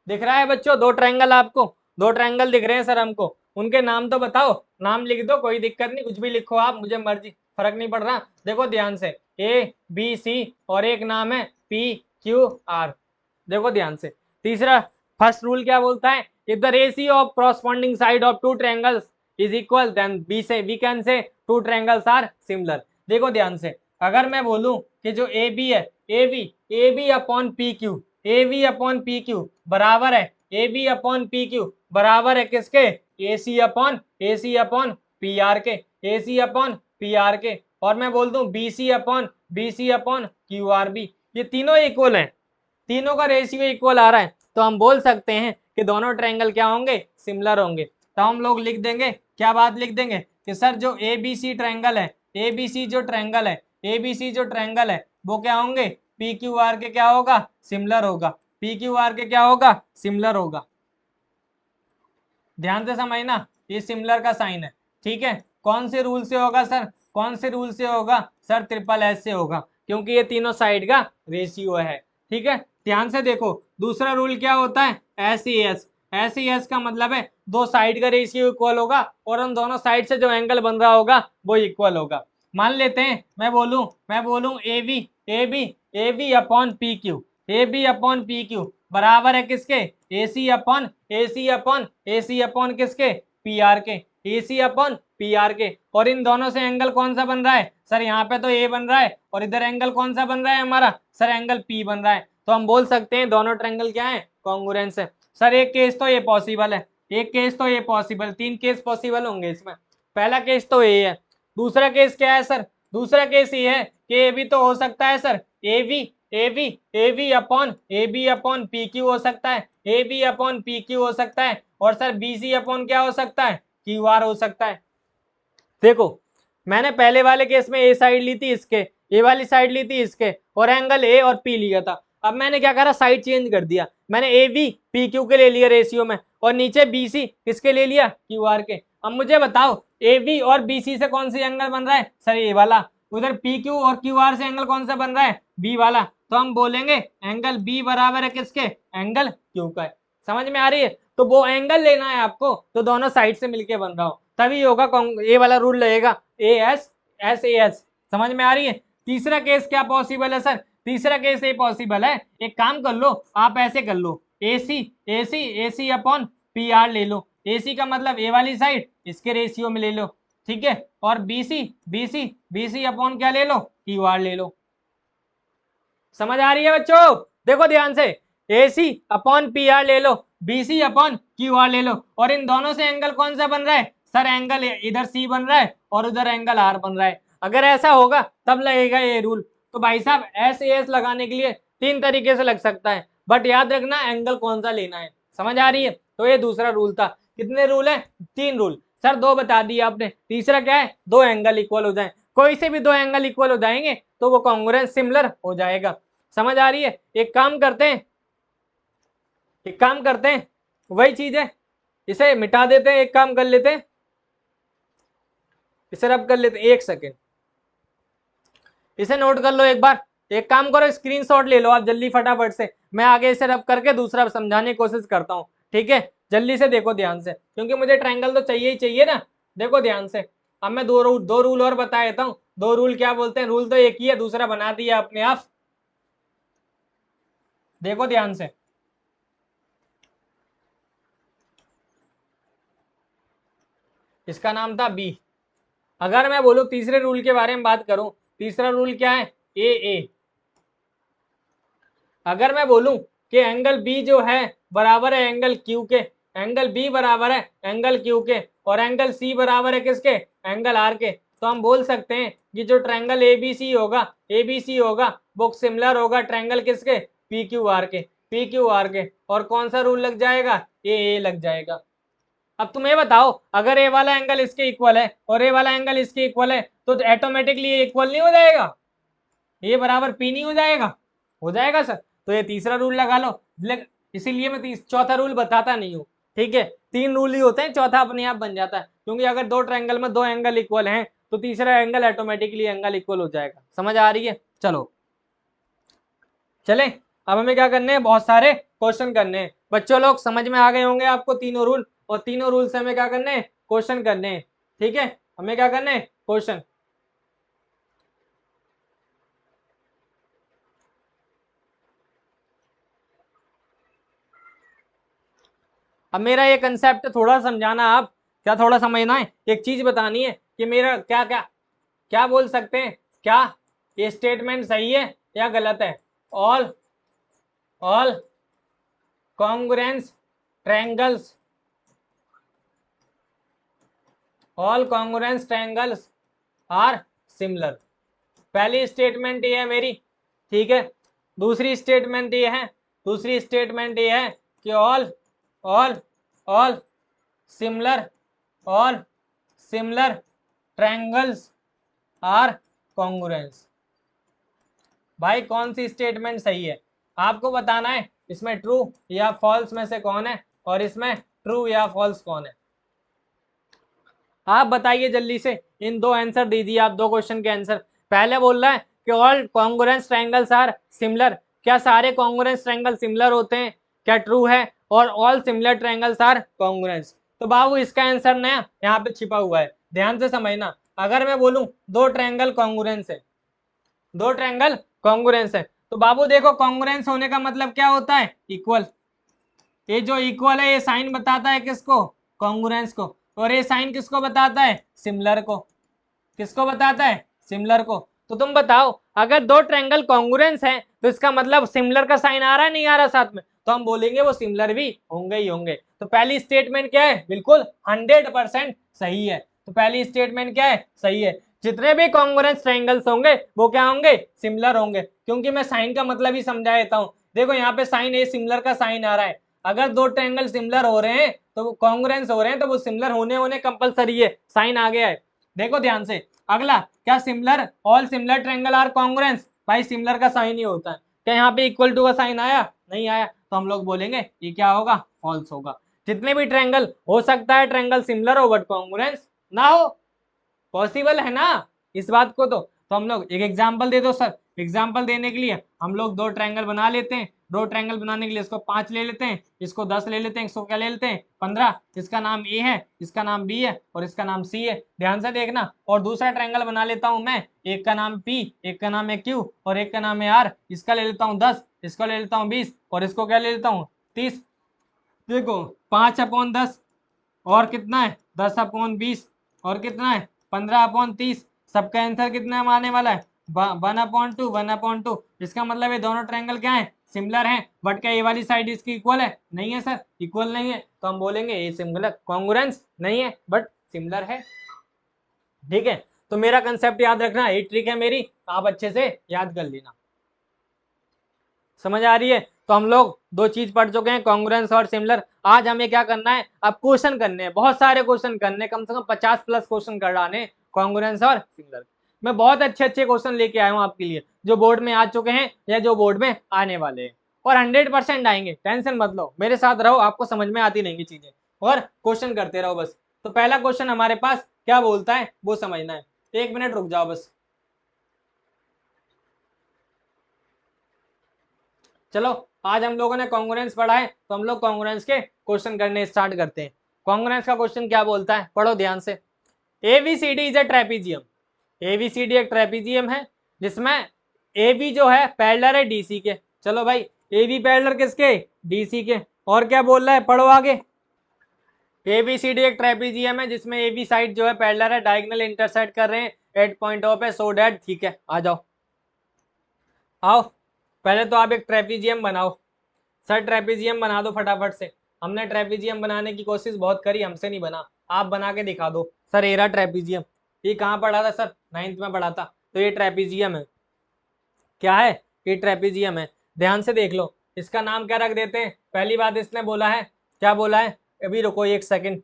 दिख रहा है बच्चों दो ट्रायंगल आपको, दो ट्रायंगल दिख रहे हैं सर हमको, उनके नाम तो बताओ, नाम लिख दो, कोई दिक्कत नहीं, कुछ भी लिखो आप, मुझे मर्जी, फर्क नहीं पड़ रहा। देखो ध्यान से, ए बी सी, और एक नाम है पी क्यू आर। देखो ध्यान से, तीसरा फर्स्ट रूल क्या बोलता है, if the ratio of corresponding side of two triangles is equal then we can say two triangles are similar. देखो ध्यान से, अगर मैं बोलूं कि जो ए बी है, A B upon P Q, A B upon P Q बराबर है, A B upon P Q बराबर है किसके, A C upon P R के, A C upon P R के, और मैं बोल दूं B C upon Q R बी, ये तीनों इक्वल हैं, तीनों का रेशियो इक्वल आ रहा है, तो हम बोल सकते हैं कि दोनों ट्रायंगल क्या होंगे, सिमिलर होंगे। तो हम लोग लिख देंगे, क्या बात लिख देंगे कि सर जो ए बी सी ट्रायंगल है, ए बी सी जो ट्रायंगल है, ए बी सी जो ट्रायंगल है वो क्या होंगे, पी क्यू आर के क्या होगा, सिमिलर होगा, पी क्यू आर के क्या होगा, सिमिलर होगा। ध्यान से समझना, ये सिमिलर का साइन है। ठीक है, कौन से रूल से होगा सर, कौन से रूल से होगा सर, ट्रिपल एस से होगा, क्योंकि ये तीनों साइड का रेशियो है। ठीक है, ध्यान से देखो, दूसरा रूल क्या होता है, S E S. S E S का मतलब है दो साइड का रेशियो इक्वल होगा, और उन दोनों साइड से जो एंगल बन रहा होगा वो इक्वल होगा। मान लेते हैं मैं बोलूं A B upon P Q, A B upon P Q बराबर है किसके, ए सी अपॉन किसके, पी आर के, A C upon P R के। और इन दोनों से एंगल कौन सा बन रहा है सर, यहाँ पे तो ए बन रहा है, और इधर एंगल कौन सा बन रहा है हमारा सर, एंगल पी बन रहा है। तो हम बोल सकते हैं दोनों ट्रायंगल क्या है, कॉन्ग्रुएंस है। सर एक केस तो ये पॉसिबल है, एक केस तो ये पॉसिबल, तीन केस पॉसिबल होंगे इसमें। पहला केस तो ए है, दूसरा केस क्या है सर, दूसरा केस ये है कि ए भी तो हो सकता है sir, A B upon P Q हो सकता है, A B upon P Q हो सकता है, और सर बी सी अपॉन क्या हो सकता है, क्यू आर हो सकता है। देखो मैंने पहले वाले केस में ए साइड ली थी इसके, ए वाली साइड ली थी इसके, और एंगल ए और पी लिया था। अब मैंने क्या करा, साइड चेंज कर दिया, मैंने ए बी पी क्यू के ले लिया रेशियो में, और नीचे बी सी किसके ले लिया, क्यू आर के। अब मुझे बताओ ए बी और बी सी से कौन सी एंगल बन रहा है सर, ए वाला। उधर पी क्यू और क्यू आर से एंगल कौन सा बन रहा है, बी वाला। तो हम बोलेंगे एंगल बी बराबर है किसके, एंगल क्यू का है। समझ में आ रही है, तो वो एंगल लेना है आपको, तो दोनों साइड से मिलके बन रहा हो तभी होगा, ए वाला रूल लगेगा, ए एस। समझ में आ रही है। तीसरा केस क्या पॉसिबल है सर, तीसरा केस ये पॉसिबल है, एक काम कर लो आप, ऐसे कर लो, ए सी अपॉन पी आर ले लो, ए सी का मतलब ए वाली साइड इसके रेशियो में ले लो। ठीक है, और बी सी अपॉन क्या ले लो, क्यू आर ले लो। समझ आ रही है बच्चों, देखो ध्यान से, A C upon P R ले लो, B C upon Q R ले लो, और इन दोनों से एंगल कौन सा बन रहा है सर एंगल इधर सी बन रहा है और उधर एंगल आर बन रहा है। अगर ऐसा होगा तब लगेगा ये रूल। तो भाई साहब एस एस लगाने के लिए 3 तरीके से लग सकता है, बट याद रखना एंगल कौन सा लेना है। समझ आ रही है? तो ये दूसरा रूल था। कितने रूल है? 3 रूल। सर 2 बता दिए आपने, तीसरा क्या है? 2 एंगल इक्वल हो जाए। कोई से भी 2 एंगल इक्वल हो जाएंगे तो वो कॉन्ग्रुएंस सिमिलर हो जाएगा। समझ आ रही है? एक काम करते हैं, वही चीज है, इसे मिटा देते हैं, एक काम कर लेते हैं, इसे रब कर लेते हैं। 1 सेकेंड, इसे नोट कर लो एक बार। एक काम करो, स्क्रीनशॉट ले लो आप जल्दी फटाफट से, मैं आगे इसे रब करके दूसरा समझाने की कोशिश करता हूँ। ठीक है, जल्दी से देखो ध्यान से, क्योंकि मुझे ट्रायंगल तो चाहिए ही चाहिए ना। देखो ध्यान से, अब मैं दो रूल और बता देता हूँ। 2 रूल क्या बोलते हैं? रूल तो एक ही है, दूसरा बना दिया अपने आप। देखो ध्यान से, इसका नाम था बी। अगर मैं बोलूं तीसरे रूल के बारे में बात करूं, तीसरा रूल क्या है? ए। अगर मैं बोलूं कि एंगल बी जो है बराबर है एंगल क्यू के, एंगल बी बराबर है एंगल क्यू के, और एंगल सी बराबर है किसके? एंगल आर के, तो हम बोल सकते हैं कि जो ट्रायंगल एबीसी होगा वो सिमिलर होगा ट्रायंगल किसके? पी क्यू आर के। और कौन सा रूल लग जाएगा? ए लग जाएगा। अब तुम ये बताओ, अगर ए वाला एंगल इसके इक्वल है और ए वाला एंगल इसके इक्वल है तो ऑटोमेटिकली ये इक्वल नहीं हो जाएगा? ये बराबर पी नहीं हो जाएगा? हो जाएगा सर। तो ये तीसरा रूल लगा लो, इसीलिए मैं चौथा रूल बताता नहीं हूँ। ठीक है, 3 रूल ही होते हैं, चौथा अपने आप बन जाता है, क्योंकि अगर 2 ट्रायंगल में 2 एंगल इक्वल हैं तो तीसरा एंगल ऑटोमेटिकली एंगल इक्वल हो जाएगा। समझ आ रही है? चलो चले, अब हमें क्या करने हैं? बहुत सारे क्वेश्चन करने हैं। बच्चों लोग समझ में आ गए होंगे आपको तीनों रूल, और तीनों रूल से हमें क्या करने हैं? क्वेश्चन करने हैं। ठीक है, हमें क्या करने हैं? क्वेश्चन। अब मेरा ये कंसेप्ट थोड़ा समझाना, आप क्या थोड़ा समझना है, एक चीज बतानी है कि मेरा क्या क्या क्या बोल सकते हैं, क्या ये स्टेटमेंट सही है या गलत है? All congruence triangles, all congruence triangles are similar. पहली स्टेटमेंट ये है मेरी, ठीक है। दूसरी स्टेटमेंट ये है कि all all all similar triangles are congruence. भाई कौन सी स्टेटमेंट सही है आपको बताना है, इसमें ट्रू या फॉल्स में से कौन है, और इसमें ट्रू या फॉल्स कौन है? आप बताइए जल्दी से, इन 2 आंसर दीजिए आप, 2 क्वेश्चन के आंसर। पहले बोल रहा है कि all congruence triangles are similar, क्या सारे कॉन्ग्रुएंस ट्रायंगल सिमिलर होते हैं? क्या ट्रू है? और all similar triangles are congruence. तो बाबू इसका आंसर नया यहाँ पे छिपा हुआ है, ध्यान से समझना। अगर मैं बोलूं 2 ट्रायंगल कॉन्ग्रुएंस है, 2 ट्रायंगल कॉन्ग्रुएंस है, तो बाबू देखो कॉन्ग्रुएंस होने का मतलब क्या होता है? इक्वल। ये जो इक्वल है ये साइन बताता है किसको? कॉन्ग्रुएंस को। और ये साइन किसको बताता है? सिमिलर को। किसको बताता है? सिमिलर को। तो तुम बताओ, अगर 2 ट्रायंगल कॉन्ग्रुएंस हैं तो इसका मतलब सिमिलर का साइन आ रहा है नहीं आ रहा साथ में, तो हम बोलेंगे वो सिमिलर भी होंगे ही होंगे। तो पहली स्टेटमेंट क्या है? बिल्कुल 100% सही है। तो पहली स्टेटमेंट क्या है? सही है। जितने भी कॉन्ग्रुएंस ट्रायंगल्स होंगे वो क्या होंगे? सिमिलर होंगे। क्योंकि मैं साइन का मतलब ही समझा देता हूँ। देखो यहाँ पे साइन ए सिमिलर का साइन आ रहा है, अगर 2 ट्रायंगल सिमिलर हो रहे हैं तो कॉन्ग्रुएंस हो रहे हैं तो वो सिमिलर होने कंपलसरी है, साइन आ गया है। देखो ध्यान से, अगला क्या? Similar, all similar triangle are congruence. भाई सिमिलर का साइन ही होता है, क्या यहाँ पे इक्वल टू का साइन आया? नहीं आया, तो हम लोग बोलेंगे ये क्या होगा? फॉल्स होगा। जितने भी ट्रायंगल हो सकता है ट्रायंगल सिमिलर हो बट कॉन्ग्रुएंस ना हो, पॉसिबल है ना इस बात को? तो हम लोग एक एग्जांपल दे दो सर। एग्जांपल देने के लिए हम लोग 2 ट्रायंगल बना लेते हैं। 2 ट्रायंगल बनाने के लिए इसको 5 ले लेते हैं, इसको 10 ले लेते हैं, इसको क्या ले लेते हैं? 15। इसका नाम ए है, इसका नाम बी है और इसका नाम सी है, ध्यान से देखना। और दूसरा ट्रायंगल बना लेता हूं मैं, एक का नाम पी, एक का नाम है क्यू और एक का नाम है आर। इसका ले लेता हूँ 10, इसको ले लेता हूँ 20 और इसको क्या ले लेता हूँ? 30। देखो 5/10 और कितना है? 10/20 और कितना है? 15/30। सबका आंसर कितना आने वाला है? 1/2। इसका मतलब ये दोनों ट्रायंगल क्या है? सिमिलर हैं। बट क्या ये वाली साइड इसकी इक्वल है? नहीं है सर, इक्वल नहीं है, तो हम बोलेंगे ये सिमिलर कॉन्ग्रुएंस नहीं है बट सिमिलर है। ठीक है, तो मेरा कंसेप्ट याद रखना, यही ट्रिक है मेरी, आप अच्छे से याद कर लेना। समझ आ रही है? तो हम लोग दो चीज पढ़ चुके हैं, कॉन्ग्रुएंस और सिमिलर। आज हमें क्या करना है, अब क्वेश्चन करने हैं, बहुत सारे क्वेश्चन करने, कम से कम 50+ क्वेश्चन कर डाले कॉन्ग्रुएंस और सिमिलर। मैं बहुत अच्छे अच्छे क्वेश्चन लेके आया हूँ आपके लिए, जो बोर्ड में आ चुके हैं या जो बोर्ड में आने वाले हैं, और 100% आएंगे, टेंशन मत लो, मेरे साथ रहो, आपको समझ में आती रहेंगी चीजें, और क्वेश्चन करते रहो बस। तो पहला क्वेश्चन हमारे पास क्या बोलता है वो समझना है। 1 मिनट रुक जाओ बस। चलो, आज हम लोगों ने कॉन्ग्रुएंस पढ़ा है, तो हम लोग कॉन्ग्रुएंस के क्वेश्चन करने स्टार्ट करते हैं। कॉन्ग्रुएंस का क्वेश्चन क्या बोलता है, पढ़ो ध्यान से। ABCD is a trapezium. ABCD एक ट्रेपीजियम है जिसमें एबी जो है पैरेलल है डीसी के। चलो भाई, एबी पैरेलल किसके, डीसी के। और क्या बोल रहा है, पढ़ो आगे। एबीसीडी एक ट्रेपीजियम है जिसमें एबी साइड जो है पैरेलल है, डायगोनल इंटरसेक्ट कर रहे हैं एट पॉइंट ओ पे, सो डैट। ठीक है, आ जाओ, आओ, पहले तो आप एक ट्रेपीजियम बनाओ। सर ट्रेपीजियम बना दो फटाफट से। हमने ट्रेपीजियम बनाने की कोशिश बहुत करी, हमसे नहीं बना, आप बना के दिखा दो। सर ये रहा ट्रेपीजियम। ये कहाँ पढ़ा था सर, 9th में पढ़ा था। तो ये ट्रेपीजियम है। क्या है, ये ट्रेपीजियम है। ध्यान से देख लो, इसका नाम क्या रख देते हैं। पहली बात इसने बोला है, क्या बोला है, अभी रुको 1 सेकंड,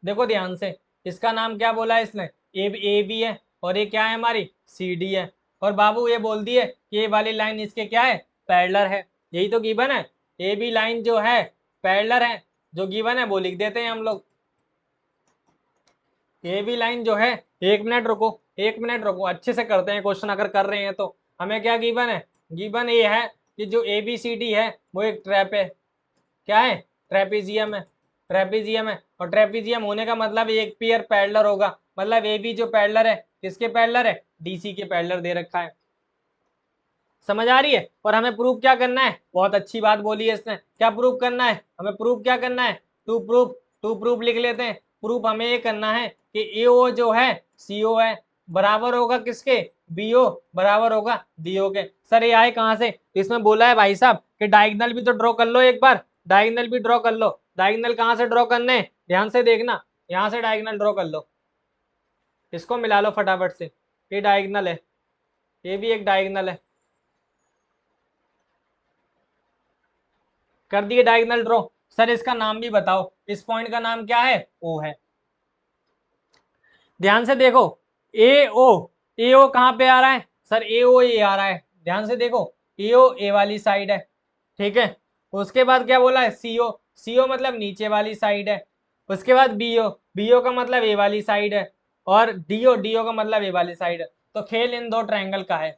देखो ध्यान से। इसका नाम क्या बोला है इसने, ए बी है, और ये क्या है हमारी सी डी है। और बाबू ये बोल दिए कि ये वाली लाइन इसके क्या है, पैरेलल है। यही तो गिवन है, ए बी लाइन जो है पैरेलल है, जो गिवन है वो लिख देते हैं हम लोग। ए बी लाइन जो है, 1 मिनट रुको, 1 मिनट रुको, अच्छे से करते हैं क्वेश्चन अगर कर रहे हैं तो। हमें क्या गिवन है, गिवन ये है कि जो ए बी सी डी है वो एक ट्रैप है। क्या है, ट्रेपीजियम है। ट्रेपीजियम है, और ट्रेपीजियम होने का मतलब एक पेयर पैरेलल होगा, मतलब ए बी जो पैरेलल है किसके पैरेलल है, डीसी के पैरेलल दे रखा है। समझ आ रही है? और हमें प्रूफ क्या करना है, बहुत अच्छी बात बोली है इसने, क्या प्रूफ करना है, हमें प्रूफ क्या करना है, टू प्रूफ लिख लेते हैं। प्रूफ हमें ये करना है कि एओ जो है सीओ है, बराबर होगा किसके, बीओ बराबर होगा डीओ के। सर ये आए कहाँ से, इसमें बोला है भाई साहब कि डायगोनल भी तो ड्रॉ कर लो एक बार, डायगोनल भी ड्रॉ कर लो। डायगोनल कहाँ से ड्रॉ करने, ध्यान से देखना, यहाँ से डायगोनल ड्रॉ कर लो, इसको मिला लो फटाफट से। ये डायगोनल है, ये भी एक डायगोनल है, कर दिए डायगोनल ड्रॉ। सर इसका नाम भी बताओ, इस पॉइंट का नाम क्या है, ओ है। ध्यान से देखो, ए ओ कहाँ पे आ रहा है सर, ए ओ ये आ रहा है, ध्यान से देखो, ए ओ ए वाली साइड है। ठीक है, उसके बाद क्या बोला है, सीओ, सीओ मतलब नीचे वाली साइड है। उसके बाद बीओ, बीओ का मतलब ए वाली साइड है, और डीओ, डीओ का मतलब ए वाली साइड है। तो खेल इन दो ट्रायंगल का है,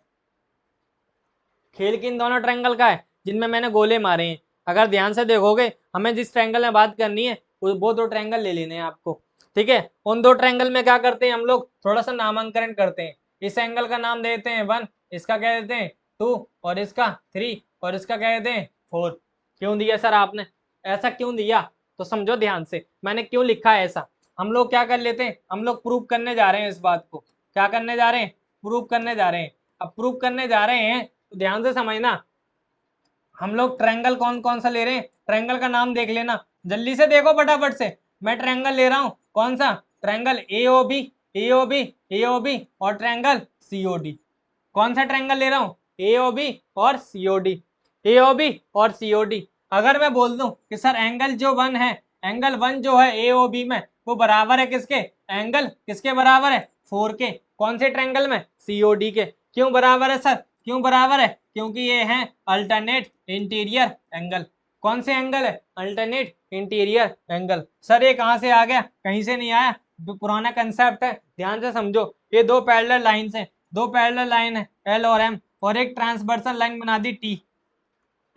खेल किन दोनों ट्रायंगल का है जिनमें मैंने गोले मारे हैं। अगर ध्यान से देखोगे, हमें जिस ट्रायंगल में बात करनी है वो दो ट्रायंगल ले लेने हैं आपको। ठीक है, उन दो ट्रायंगल में क्या करते हैं हम लोग, थोड़ा सा नामांकन करते हैं। इस एंगल का नाम देते हैं 1, इसका क्या देते हैं 2, और इसका 3, और इसका क्या देते हैं 4। क्यों दिया सर आपने, ऐसा क्यों दिया, तो समझो ध्यान से मैंने क्यों लिखा है ऐसा। हम लोग क्या कर लेते हैं, हम लोग प्रूव करने जा रहे हैं इस बात को। क्या करने जा रहे हैं, प्रूव करने जा रहे हैं। अब प्रूव करने जा रहे हैं तो ध्यान से समझना, हम लोग ट्रायंगल कौन कौन सा ले रहे हैं, ट्रायंगल का नाम देख लेना, जल्दी से देखो फटाफट से। मैं ट्रायंगल ले रहा हूँ, कौन सा, ट्रायंगल एओबी, एओबी, एओबी, और ट्रायंगल सीओडी। कौन सा ट्रायंगल ले रहा हूँ, एओबी और सीओडी, एओबी और सीओडी। अगर मैं बोल दूं कि सर एंगल जो 1 है, एंगल 1 जो है एओबी में, वो बराबर है किसके, एंगल किसके बराबर है, 4 के। कौन से ट्रायंगल में, सीओडी के। क्यों बराबर है सर, क्यों बराबर है, क्योंकि ये है अल्टरनेट इंटीरियर एंगल। कौन से एंगल है, अल्टरनेट इंटीरियर एंगल। सर ये कहाँ से आ गया, कहीं से नहीं आया, पुराना कंसेप्ट है, ध्यान से समझो। ये दो पैरेलल लाइंस हैं, दो पैरेलल लाइन है एल और एम, और एक ट्रांसवर्सल लाइन बना दी टी,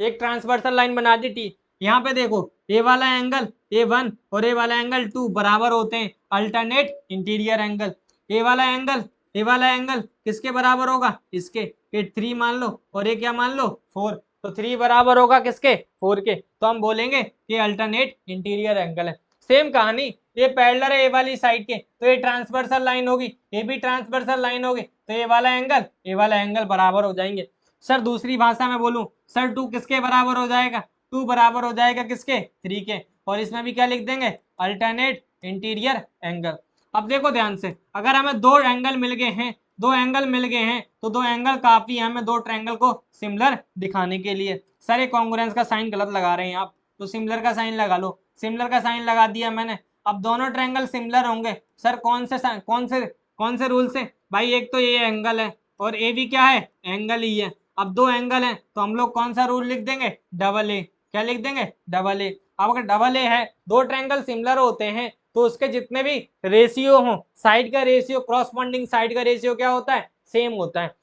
एक ट्रांसवर्सल लाइन बना दी टी। यहाँ पे देखो, ए वाला एंगल A1 और ए वाला एंगल 2 बराबर होते हैं, अल्टरनेट इंटीरियर एंगल। ए वाला एंगल, ए वाला एंगल किसके बराबर होगा, इसके। ये 3 मान लो, और ये क्या मान लो 4, तो 3 बराबर होगा किसके, 4 के। तो हम बोलेंगे कि अल्टरनेट इंटीरियर एंगल है। सेम कहानी, ये पैरेलल है ए वाली साइड के, तो ये ट्रांसवर्सल लाइन होगी, ये भी ट्रांसवर्सल लाइन होगी, तो ये वाला एंगल, ये वाला एंगल बराबर हो जाएंगे। सर दूसरी भाषा में बोलूं, सर 2 किसके बराबर हो जाएगा, 2 बराबर हो जाएगा किसके, 3 के। और इसमें भी क्या लिख देंगे, अल्टरनेट इंटीरियर एंगल। अब देखो ध्यान से, अगर हमें दो एंगल मिल गए हैं, दो एंगल मिल गए हैं तो दो एंगल काफी है हमें दो ट्रायंगल को सिमिलर दिखाने के लिए। सर ये कॉन्ग्रुएंस का साइन गलत लगा रहे हैं आप, तो सिमिलर का साइन लगा लो। सिमिलर का साइन लगा दिया मैंने। अब दोनों ट्रायंगल सिमिलर होंगे सर कौन से रूल से? भाई एक तो ये एंगल है और ए भी क्या है, एंगल ही है। अब दो एंगल है तो हम लोग कौन सा रूल लिख देंगे, डबल ए। क्या लिख देंगे, डबल ए। अब अगर डबल ए है, दो ट्रायंगल सिमिलर होते हैं तो उसके जितने भी रेशियो हो, साइड का रेशियो, क्रॉसपॉन्डिंग साइड का रेशियो क्या होता है, सेम होता है।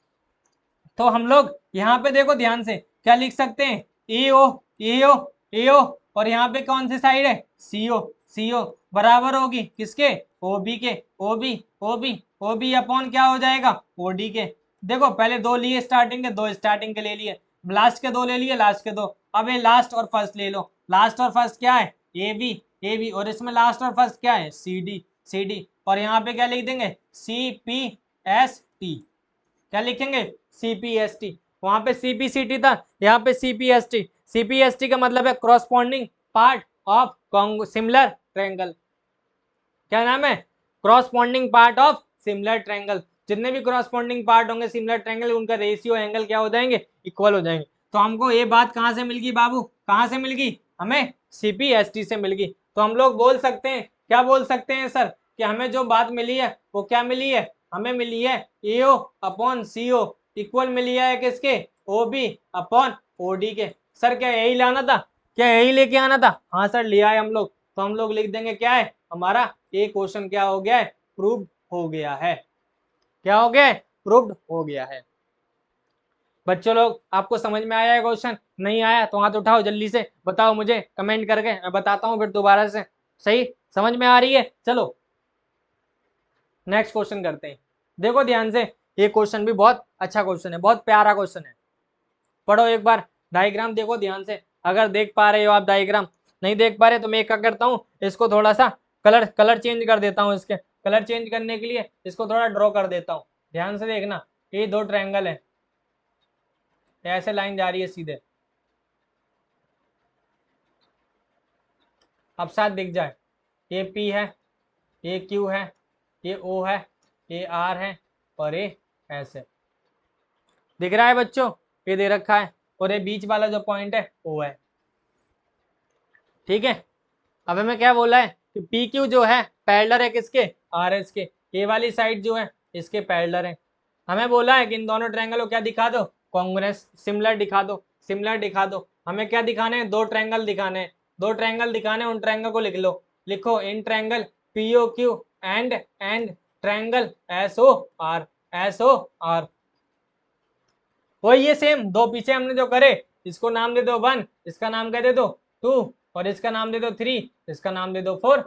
तो हम लोग यहाँ पे देखो ध्यान से क्या लिख सकते हैं, एओ एओ एओ, और यहाँ पे कौन सी साइड है, सीओ सीओ, बराबर होगी किसके, ओबी के। ओबी ओबी ओबी अपॉन क्या हो जाएगा, ओडी के। देखो पहले दो लिए स्टार्टिंग के, दो स्टार्टिंग के ले लिए, लास्ट के दो ले लिए, लास्ट के दो। अब ये लास्ट और फर्स्ट ले लो, लास्ट और फर्स्ट क्या है, ए बी, और इसमें लास्ट और फर्स्ट क्या है, सी डी, और यहाँ पे क्या लिख देंगे, सी पी एस टी। क्या लिखेंगे, सीपीएसटी। वहां पे सीपीसीटी था, यहाँ पे सीपीएसटी। सीपीएसटी का मतलब है corresponding part of similar triangle. क्या नाम है, corresponding part of similar triangle. जितने भी क्रॉसपॉन्डिंग पार्ट होंगे सिमिलर ट्रायंगल, उनका रेशियो एंगल क्या हो जाएंगे, इक्वल हो जाएंगे। तो हमको ये बात कहाँ से मिल गई बाबू, कहाँ से मिल गई, हमें सीपीएसटी से मिल गई। तो हम लोग बोल सकते हैं, क्या बोल सकते हैं सर, कि हमें जो बात मिली है वो क्या मिली है, हमें मिली है एओ अपॉन सीओ इक्वल मिली है किसके, ओबी अपॉन ओडी के। सर क्या यही लाना था, क्या यही लेके आना था, हाँ सर लिया है हम लोग। तो हम लोग लिख देंगे क्या है, हमारा ये क्वेश्चन क्या हो गया है, प्रूव्ड हो गया है। क्या हो गया है, प्रूव्ड हो गया है। बच्चों लोग आपको समझ में आया है क्वेश्चन, नहीं आया तो हाथ उठाओ जल्दी से बताओ मुझे कमेंट करके, मैं बताता हूँ फिर दोबारा से। सही समझ में आ रही है, चलो नेक्स्ट क्वेश्चन करते हैं। देखो ध्यान से, ये क्वेश्चन भी बहुत अच्छा क्वेश्चन है, बहुत प्यारा क्वेश्चन है। पढ़ो एक बार, डायग्राम देखो ध्यान से, अगर देख पा रहे हो आप डायग्राम, नहीं देख पा रहे तो मैं क्या करता हूँ, इसको थोड़ा सा कलर चेंज कर देता हूँ। इसके कलर चेंज करने के लिए इसको थोड़ा ड्रॉ कर देता हूँ। ध्यान से देखना, ये दो ट्रायंगल है, ऐसे लाइन जा रही है सीधे, अब साथ दिख जाए, ये पी है, ये क्यू है, ये ओ है, ये आर है, और ये ऐसे दिख रहा है बच्चों, ये दे रखा है, और ये बीच वाला जो पॉइंट है ओ है। ठीक है, अब हमें क्या बोला है कि पी क्यू जो है पैरेलल है किसके, आर एस के। ये वाली साइड जो है इसके पैरेलल है। हमें बोला है कि इन दोनों ट्रायंगल को क्या दिखा दो, कांग्रुएंस सिमिलर दिखा दो, सिमिलर दिखा दो। हमें क्या दिखाने हैं, दो ट्रायंगल दिखाने हैं, दो ट्रायंगल दिखाने हैं, उन ट्रायंगल को लिख लो। लिखो in triangle P O Q and triangle S O R. वही ये सेम दो पीछे हमने जो करे, इसको नाम दे दो 1, इसका नाम क्या दे दो 2, और इसका नाम दे दो 3, इसका नाम दे दो 4।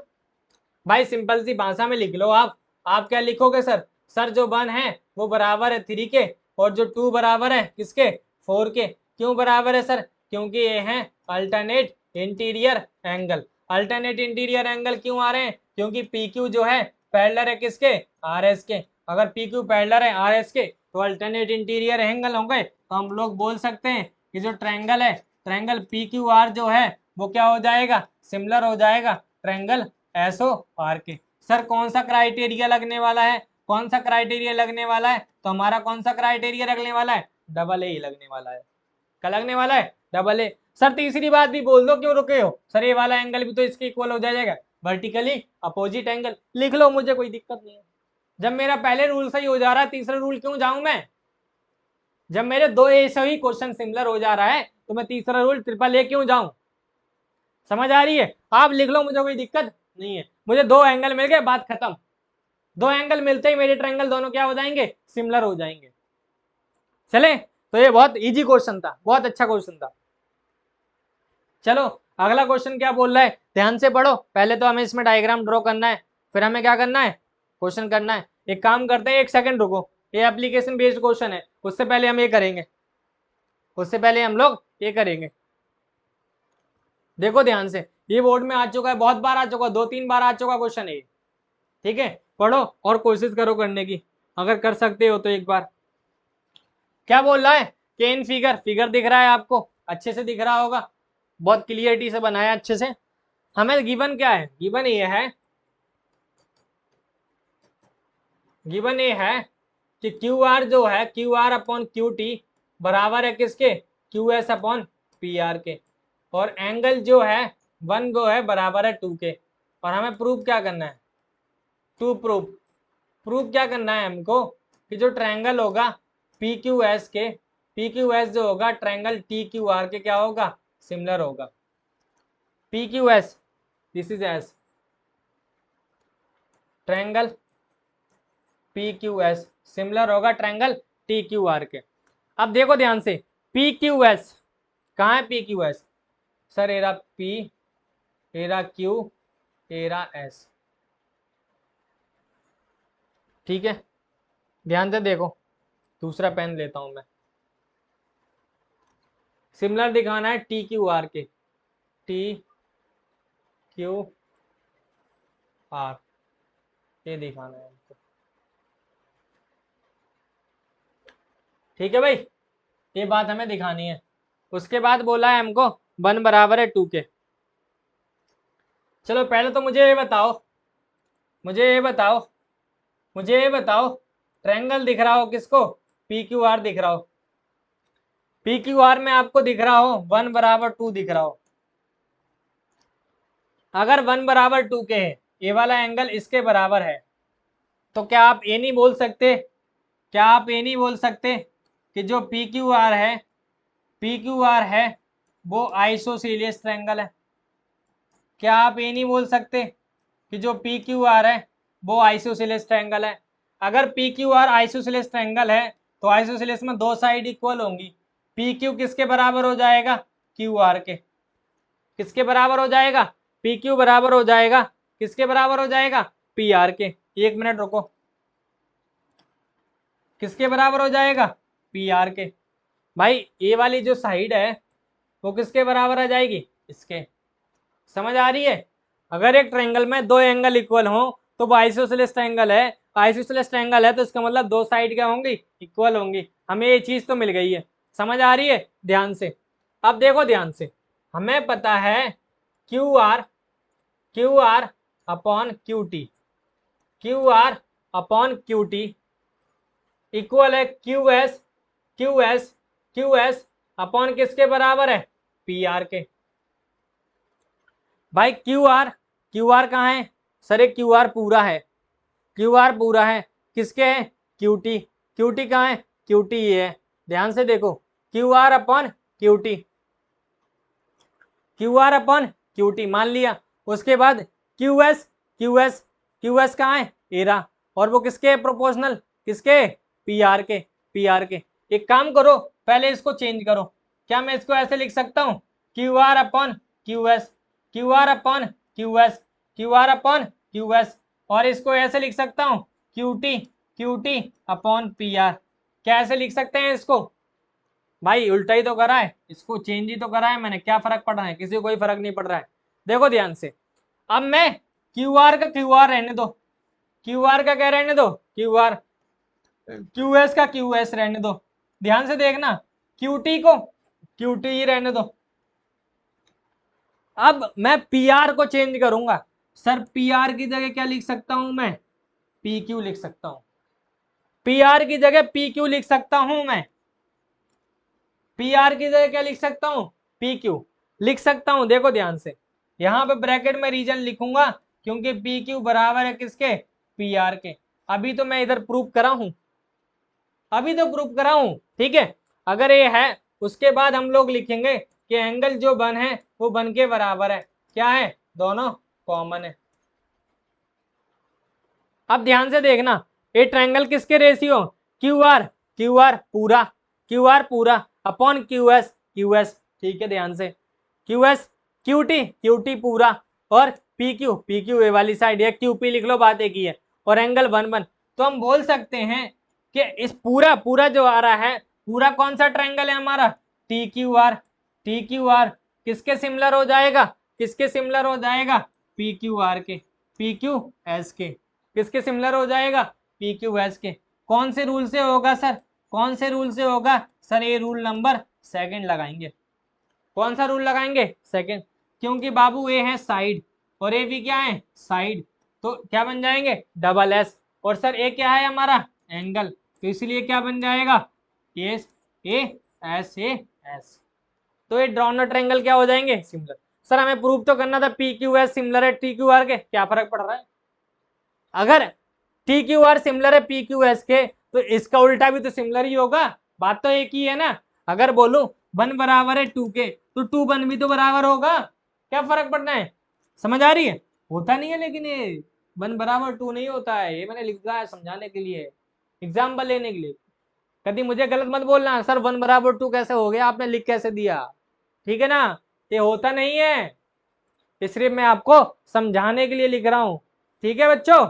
भाई सिंपल सी भाषा में लिख लो आप क्या लिखोगे सर, सर जो 1 है वो बराबर है 3 के, और जो 2 बराबर है किसके, 4 के। क्यों बराबर है सर, क्योंकि ये है alternate interior angle. Alternate interior angle क्यों आ रहे हैं, क्योंकि पी क्यू जो है पैरेलल है किसके, आर एस के। अगर पी क्यू पैरेलल है आर एस के तो अल्टरनेट इंटीरियर एंगल होंगे। तो हम लोग बोल सकते हैं कि जो ट्रायंगल है, ट्रायंगल पी क्यू आर जो है वो क्या हो जाएगा, सिमिलर हो जाएगा ट्रायंगल एस ओ आर के। सर कौन सा क्राइटेरिया लगने वाला है, कौन सा क्राइटेरिया लगने वाला है, तो हमारा कौन सा क्राइटेरिया लगने वाला है, डबल ए ही लगने वाला है। क्या लगने वाला है, डबल ए। सर तीसरी बात भी बोल दो, क्यों रुके हो सर, ये वाला एंगल भी तो इसके इक्वल हो जाएगा, वर्टिकली अपोजिट एंगल। लिख लो, मुझे कोई दिक्कत नहीं है। जब मेरा पहले रूल सही हो जा रहा है, तीसरा रूल क्यों जाऊं मैं, जब मेरे दो ऐसे ही क्वेश्चन सिमिलर हो जा रहा है तो मैं तीसरा रूल ट्रिपल ए क्यों जाऊं। समझ आ रही है, आप लिख लो, मुझे कोई दिक्कत नहीं है। मुझे दो एंगल मिल गए, बात खत्म। दो एंगल मिलते ही मेरे ट्रायंगल दोनों क्या हो जाएंगे, सिमिलर हो जाएंगे। चले, तो ये बहुत इजी क्वेश्चन था, बहुत अच्छा क्वेश्चन था। चलो अगला क्वेश्चन क्या बोल रहा है, ध्यान से पढ़ो। पहले तो हमें इसमें डायग्राम ड्रॉ करना है, फिर हमें क्या करना है, क्वेश्चन करना है। एक काम करते हैं, एक सेकंड रुको, ये एप्लीकेशन बेस्ड क्वेश्चन है, उससे पहले हम ये करेंगे, उससे पहले हम लोग ये करेंगे। देखो ध्यान से, ये बोर्ड में आ चुका है, बहुत बार आ चुका है, 2-3 बार आ चुका क्वेश्चन है। ठीक है, पढ़ो और कोशिश करो करने की, अगर कर सकते हो तो एक बार। क्या बोल रहा है कि इन फिगर दिख रहा है आपको, अच्छे से दिख रहा होगा, बहुत क्लियरिटी से बनाया अच्छे से। हमें गिवन क्या है, गिवन ये है गिवन ये है कि क्यू आर जो है Q R upon Q T बराबर है किसके, Q S upon P R के, और एंगल जो है वन वो है बराबर है 2 के। और हमें प्रूफ क्या करना है, टू प्रूफ क्या करना है हमको कि जो ट्रायंगल होगा पी क्यू एस के, पी क्यू एस जो होगा ट्रायंगल टी क्यू आर के क्या होगा, सिमिलर होगा। P Q S this is S triangle P Q S similar होगा ट्रायंगल टी क्यू आर के। अब देखो ध्यान से, पी क्यू एस कहाँ है, P Q S sir era P era Q era S, ठीक है। ध्यान से देखो, दूसरा पेन लेता हूं मैं, सिमिलर दिखाना है टी क्यू आर के, टी क्यू आर ये दिखाना है हमको, ठीक है भाई, ये बात हमें दिखानी है। उसके बाद बोला है हमको 1 बराबर है 2 के। चलो पहले तो मुझे ये बताओ, मुझे ये बताओ, मुझे ये बताओ ट्रायंगल दिख रहा हो किसको, पी क्यू आर दिख रहा हो, पी क्यू आर में आपको दिख रहा हो 1 बराबर 2 दिख रहा हो। अगर 1 बराबर 2 के है, ये वाला एंगल इसके बराबर है, तो क्या आप ये नहीं बोल सकते, क्या आप ये नहीं बोल सकते कि जो पी क्यू आर है, पी क्यू आर है वो आइसोसेलियस ट्रायंगल है। क्या आप ये नहीं बोल सकते कि जो पी क्यू आर है वो आइसोसेलेस ट्रायंगल है। अगर P Q R isosceles triangle है तो आइसोसेलेस में दो साइड इक्वल होंगी, पी क्यू किसके बराबर हो जाएगा, क्यू आर के, किसके बराबर हो जाएगा, पी क्यू बराबर हो जाएगा किसके बराबर हो जाएगा, पी आर के। एक मिनट रुको, किसके बराबर हो जाएगा, पी आर के। भाई ये वाली जो साइड है वो किसके बराबर आ जाएगी, इसके, समझ आ रही है। अगर एक ट्रायंगल में दो एंगल इक्वल हो तो वो आइसोसेलेस ट्रायंगल है, आइसोसेलेस ट्रायंगल है तो इसका मतलब दो साइड क्या होंगी, इक्वल होंगी। हमें ये चीज तो मिल गई है, समझ आ रही है ध्यान से। अब देखो ध्यान से, हमें पता है Q R, Q R upon Q T, Q R upon Q T equal है Q S, Q S, Q S upon किसके बराबर है, पी आर के। भाई क्यू आर, क्यू आर कहाँ है सर, एक क्यू आर पूरा है, क्यू आर पूरा है किसके है, क्यू टी, क्यू टी कहाँ है, क्यू टी ये है। ध्यान से देखो, Q R upon Q T, Q R upon Q T मान लिया। उसके बाद Q S, Q S, Q S कहाँ है, एरा, और वो किसके प्रोपोर्शनल, किसके, पी आर के, पी आर के। एक काम करो, पहले इसको चेंज करो, क्या मैं इसको ऐसे लिख सकता हूँ, Q R upon Q S, Q R upon Q S, Q R upon Q S, और इसको ऐसे लिख सकता हूँ Q T upon P are. क्या ऐसे लिख सकते हैं इसको, भाई उल्टा ही तो करा है, इसको चेंज ही तो करा है मैंने, क्या फर्क पड़ रहा है, किसी को कोई फर्क नहीं पड़ रहा है। देखो ध्यान से, अब मैं क्यू आर का क्यू आर रहने दो, क्यू आर का क्या रहने दो, क्यू आर, क्यू एस का क्यू एस रहने दो। ध्यान से देखना, क्यू टी को क्यू टी ही रहने दो। अब मैं पी आर को चेंज करूंगा, सर पी आर की जगह क्या लिख सकता हूं मैं, पी क्यू लिख सकता हूं, पी आर की जगह पी क्यू लिख सकता हूं मैं, पी आर की जगह क्या लिख सकता हूं, पी क्यू लिख सकता हूं। देखो ध्यान से, यहां पे ब्रैकेट में रीजन लिखूंगा क्योंकि पी क्यू बराबर है किसके, पी आर के। अभी तो मैं इधर प्रूफ करा हूं, अभी तो प्रूफ करा हूं, ठीक है। अगर ये है उसके बाद हम लोग लिखेंगे कि एंगल जो बन है वो बन के बराबर है, क्या है, दोनों कॉमन है। अब ध्यान से देखना, ये ट्रायंगल किसके ratio, Q R, Q are पूरा, क्यू आर पूरा upon Q S, Q S, ठीक है। ध्यान से क्यू एस, क्यू टी पूरा, और पी क्यू ए वाली साइड है, क्यू पी लिख लो, बात एक ही है, और एंगल वन वन। तो हम बोल सकते हैं कि इस पूरा पूरा जो आ रहा है पूरा कौन सा ट्रायंगल है हमारा, T Q are, T Q are किसके सिमिलर हो जाएगा, किसके सिमिलर हो जाएगा, पी क्यू आर के, पी क्यू एस के, किसके सिमिलर हो जाएगा, पी क्यू एस के। कौन से रूल से होगा सर, कौन से रूल से होगा सर, ये रूल नंबर सेकंड लगाएंगे। कौन सा रूल लगाएंगे, सेकंड, क्योंकि बाबू ए है साइड और ए भी क्या है साइड, तो क्या बन जाएंगे, डबल एस, और सर ए क्या है हमारा एंगल, तो इसलिए क्या बन जाएगा S A S A S. तो ये ड्रॉन ट्रायंगल क्या हो जाएंगे सिमिलर। सर हमें प्रूव तो करना था पी क्यू एस सिमिलर है टी क्यू आर के, क्या फर्क पड़ रहा है। अगर टी क्यू आर सिमिलर है पी क्यू एस के तो इसका उल्टा भी तो सिमिलर ही होगा, बात तो एक ही है ना। अगर बोलूं 1 बराबर है 2 के तो 2 1 भी तो बराबर होगा, क्या फर्क पड़ना है, समझ आ रही है। होता नहीं है लेकिन ये 1 बराबर 2 नहीं होता है, ये मैंने लिखा है समझाने के लिए, एग्जाम्पल लेने के लिए। कभी मुझे गलत मत बोलना सर 1 बराबर 2 कैसे हो गया, आपने लिख कैसे दिया, ठीक है ना, ये होता नहीं है, इसलिए मैं आपको समझाने के लिए लिख रहा हूं, ठीक है बच्चों।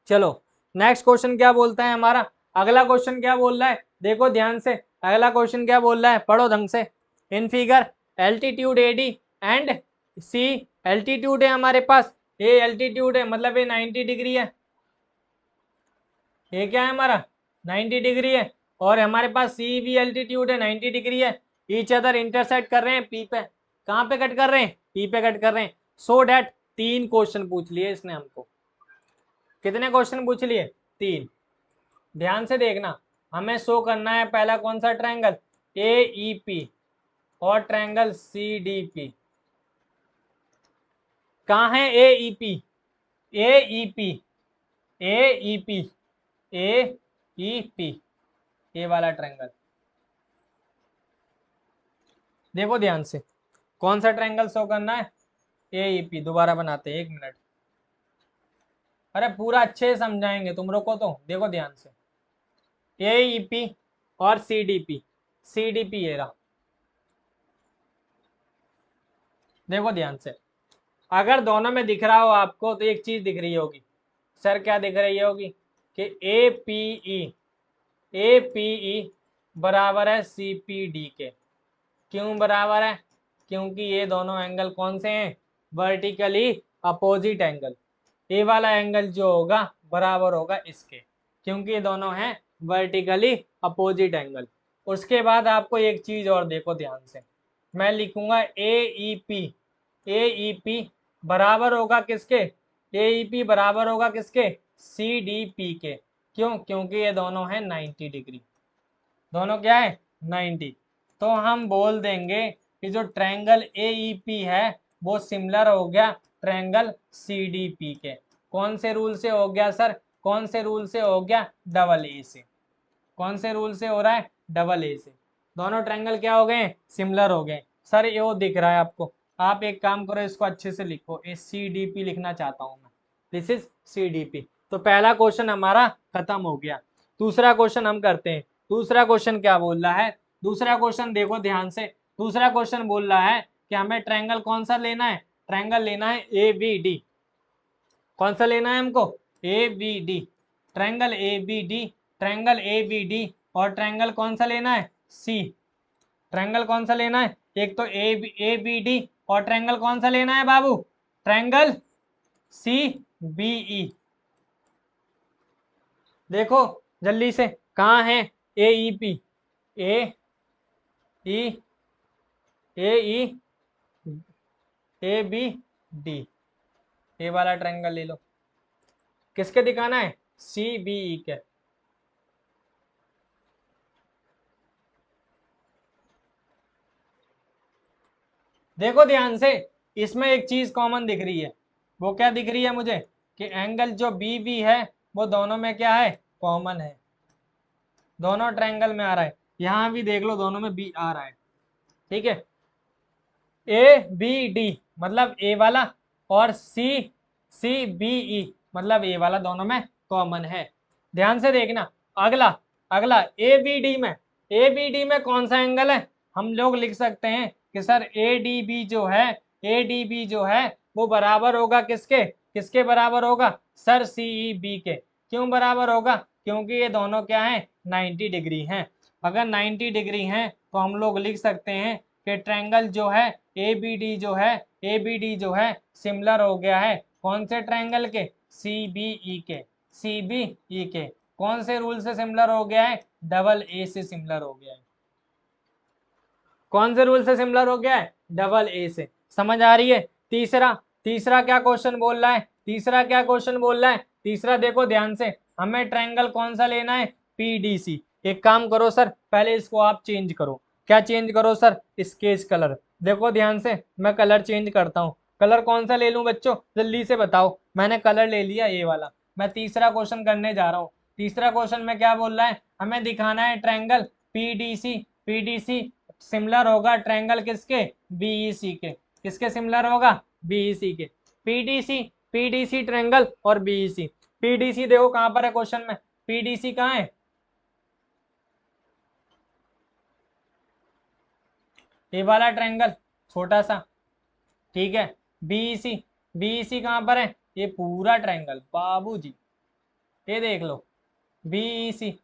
चलो नेक्स्ट क्वेश्चन क्या बोलता है हमारा, अगला क्वेश्चन क्या बोल रहा है देखो ध्यान से, अगला क्वेश्चन क्या बोल रहा है पढ़ो ढंग से। In figure altitude AD and C, altitude है हमारे पास, ये एल्टीट्यूड है मतलब ये 90 डिग्री है, ये क्या है हमारा 90 डिग्री है, और हमारे पास सी भी एल्टीट्यूड है 90 डिग्री है, ईच अदर इंटरसेक्ट कर रहे हैं पी पे, कहाँ पे कट कर रहे हैं पी पे कट कर रहे हैं। सो डैट 3 क्वेश्चन पूछ लिए इसने हमको, कितने क्वेश्चन पूछ लिए 3। ध्यान से देखना, हमें शो करना है पहला कौन सा ट्रायंगल ए ई पी और ट्रायंगल सी डी पी। कहाँ है A E P, A E P, A E P, A E P, ये वाला ट्रायंगल देखो ध्यान से, कौन सा ट्रायंगल शो करना है ए ई पी। दोबारा बनाते हैं 1 मिनट, अरे पूरा अच्छे से समझाएंगे तुम लोग को, तो देखो ध्यान से ए ई पी और C D P, C D P ये रहा, देखो ध्यान से, अगर दोनों में दिख रहा हो आपको तो एक चीज दिख रही होगी, सर क्या दिख रही होगी कि ए पी ई बराबर है सी पी डी के। क्यों बराबर है, क्योंकि ये दोनों एंगल कौन से हैं वर्टिकली अपोजिट एंगल, ये वाला एंगल जो होगा बराबर होगा इसके, क्योंकि ये दोनों हैं वर्टिकली अपोजिट एंगल। उसके बाद आपको एक चीज और देखो ध्यान से, मैं लिखूंगा ए ई पी बराबर होगा किसके, ए ई पी बराबर होगा किसके सी डी पी के। क्यों, क्योंकि ये दोनों हैं 90 डिग्री, दोनों क्या है 90। तो हम बोल देंगे कि जो ट्रायंगल ए ई पी है वो सिमिलर हो गया ट्रायंगल सी डी पी के। कौन से रूल से हो गया सर, कौन से रूल से हो गया डबल ए से, कौन से रूल से हो रहा है डबल ए से, दोनों ट्रायंगल क्या हो गए सिमिलर हो गए। सर ये वो दिख रहा है आपको, आप एक काम करो इसको अच्छे से लिखो, ए सी डी पी लिखना चाहता हूँ मैं, this is C D P. तो पहला क्वेश्चन हमारा खत्म हो गया। दूसरा क्वेश्चन हम करते हैं, दूसरा क्वेश्चन क्या बोल रहा है, दूसरा क्वेश्चन देखो ध्यान से, दूसरा क्वेश्चन बोल रहा है कि हमें ट्रायंगल कौन सा लेना है, ट्रायंगल लेना है ए बी डी। कौन सा लेना है हमको A B D, triangle A B D, triangle A B D, और ट्रायंगल कौन सा लेना है सी, ट्रायंगल कौन सा लेना है, एक तो ए बी डी, और ट्रायंगल कौन सा लेना है बाबू ट्रायंगल सी बी ई। देखो जल्दी से कहाँ है A E P, A E, A E, A B D, A वाला ट्रायंगल ले लो, किसके दिखाना है सी बी ई के। देखो ध्यान से, इसमें एक चीज कॉमन दिख रही है, वो क्या दिख रही है मुझे कि एंगल जो बी बी है वो दोनों में क्या है कॉमन है, दोनों ट्रायंगल में आ रहा है, यहां भी देख लो दोनों में बी आ रहा है, ठीक है। ए बी डी मतलब ए वाला, और सी सी बी ई मतलब ए वाला, दोनों में कॉमन है। ध्यान से देखना, अगला अगला ए बी डी में कौन सा एंगल है, हम लोग लिख सकते हैं कि सर ए डी बी जो है, ए डी बी जो है वो बराबर होगा किसके, किसके बराबर होगा सर सी ई बी के। क्यों बराबर होगा, क्योंकि ये दोनों क्या है 90 डिग्री हैं। अगर 90 डिग्री हैं तो हम लोग लिख सकते हैं कि ट्रायंगल जो है ए बी डी जो है, ए बी डी जो है सिमिलर हो गया है कौन से ट्रायंगल के सी बी ई के, सी बी ई के। कौन से रूल से सिमिलर हो गया है डबल ए से सिमिलर हो गया है, कौन से रूल से सिमिलर हो गया है डबल ए से, समझ आ रही है। तीसरा, तीसरा क्या क्वेश्चन बोल रहा है, तीसरा क्या क्वेश्चन बोल रहा है, तीसरा देखो ध्यान से, हमें ट्रायंगल कौन सा लेना है, पीडीसी। एक काम करो सर, पहले इसको आप चेंज करो। क्या चेंज करो सर, स्केच कलर। देखो ध्यान से, मैं कलर चेंज करता हूँ। कलर कौन सा ले लूं बच्चों, जल्दी से बताओ। मैंने कलर ले लिया ये वाला। मैं तीसरा क्वेश्चन करने जा रहा हूँ। तीसरा क्वेश्चन में क्या बोल रहा है, हमें दिखाना है ट्रायंगल पीडीसी। पीडीसी सिमिलर होगा ट्रायंगल किसके, बीईसी के। किसके सिमिलर होगा, बीईसी के। पीडीसी, पीडीसी ट्रायंगल और बीईसी। पीडीसी देखो कहां पर है क्वेश्चन में, पीडीसी कहाँ है, ये वाला ट्रायंगल छोटा सा, ठीक है। बीईसी, बीईसी कहां पर है, ये पूरा ट्रायंगल बाबूजी, ये देख लो, बीईसी,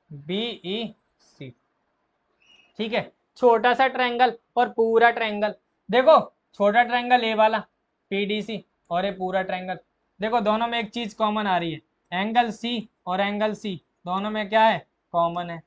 बीईसी, ठीक है। छोटा सा ट्रायंगल और पूरा ट्रायंगल। देखो छोटा ट्रायंगल ये वाला पीडीसी, और ये पूरा ट्रायंगल। देखो दोनों में एक चीज कॉमन आ रही है, एंगल सी और एंगल सी दोनों में क्या है, कॉमन है।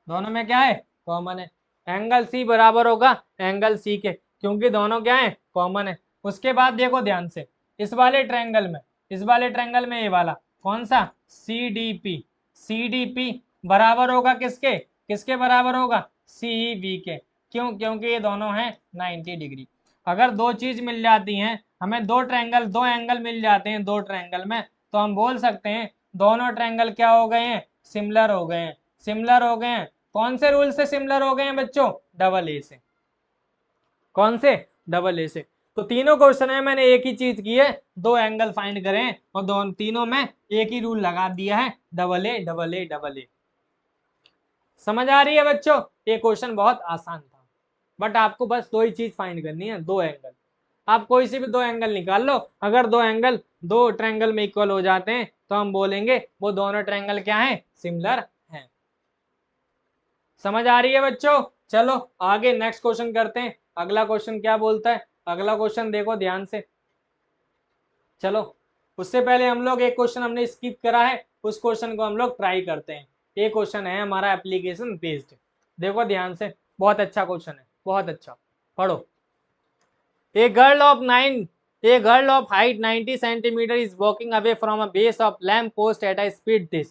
दोनों में क्या है, कॉमन है। एंगल सी बराबर होगा एंगल सी के, क्योंकि दोनों क्या है, कॉमन है। उसके बाद देखो ध्यान से, इस वाले ट्रायंगल में, इस वाले ट्रायंगल में ये वाला कौन सा, C D P. C D P बराबर होगा किसके, किसके बराबर होगा, सी वी के। क्यों, क्योंकि ये दोनों हैं 90 डिग्री। अगर दो चीज मिल जाती हैं, हमें दो ट्रायंगल, दो एंगल मिल जाते हैं दो ट्रायंगल में, तो हम बोल सकते हैं दोनों ट्रायंगल क्या हो गए हैं, सिमिलर हो गए हैं। सिमिलर हो गए हैं, कौन से रूल से सिमिलर हो गए हैं बच्चों, डबल ए से। कौन से, डबल ए से। तो तीनों क्वेश्चन है मैंने एक ही चीज की है, दो एंगल फाइंड करें और दोनों तीनों में एक ही रूल लगा दिया है, double A double A double A. समझ आ रही है बच्चों, ये क्वेश्चन बहुत आसान था, बट आपको बस दो ही चीज फाइंड करनी है, दो एंगल। आप कोई सी भी दो एंगल निकाल लो, अगर दो एंगल दो ट्रायंगल में इक्वल हो जाते हैं तो हम बोलेंगे वो दोनों ट्रायंगल क्या है, सिमिलर हैं। समझ आ रही है बच्चों, चलो आगे नेक्स्ट क्वेश्चन करते हैं। अगला क्वेश्चन क्या बोलता है, अगला क्वेश्चन देखो ध्यान से। चलो उससे पहले हम लोग एक क्वेश्चन हमने स्किप करा है, उस क्वेश्चन को हम लोग ट्राई करते हैं। ये क्वेश्चन है हमारा एप्लीकेशन बेस्ड। देखो ध्यान से, बहुत अच्छा क्वेश्चन है, बहुत अच्छा, पढ़ो। A girl of 9, a girl of height 90 centimeter is walking away from a base of lamp post at a speed this.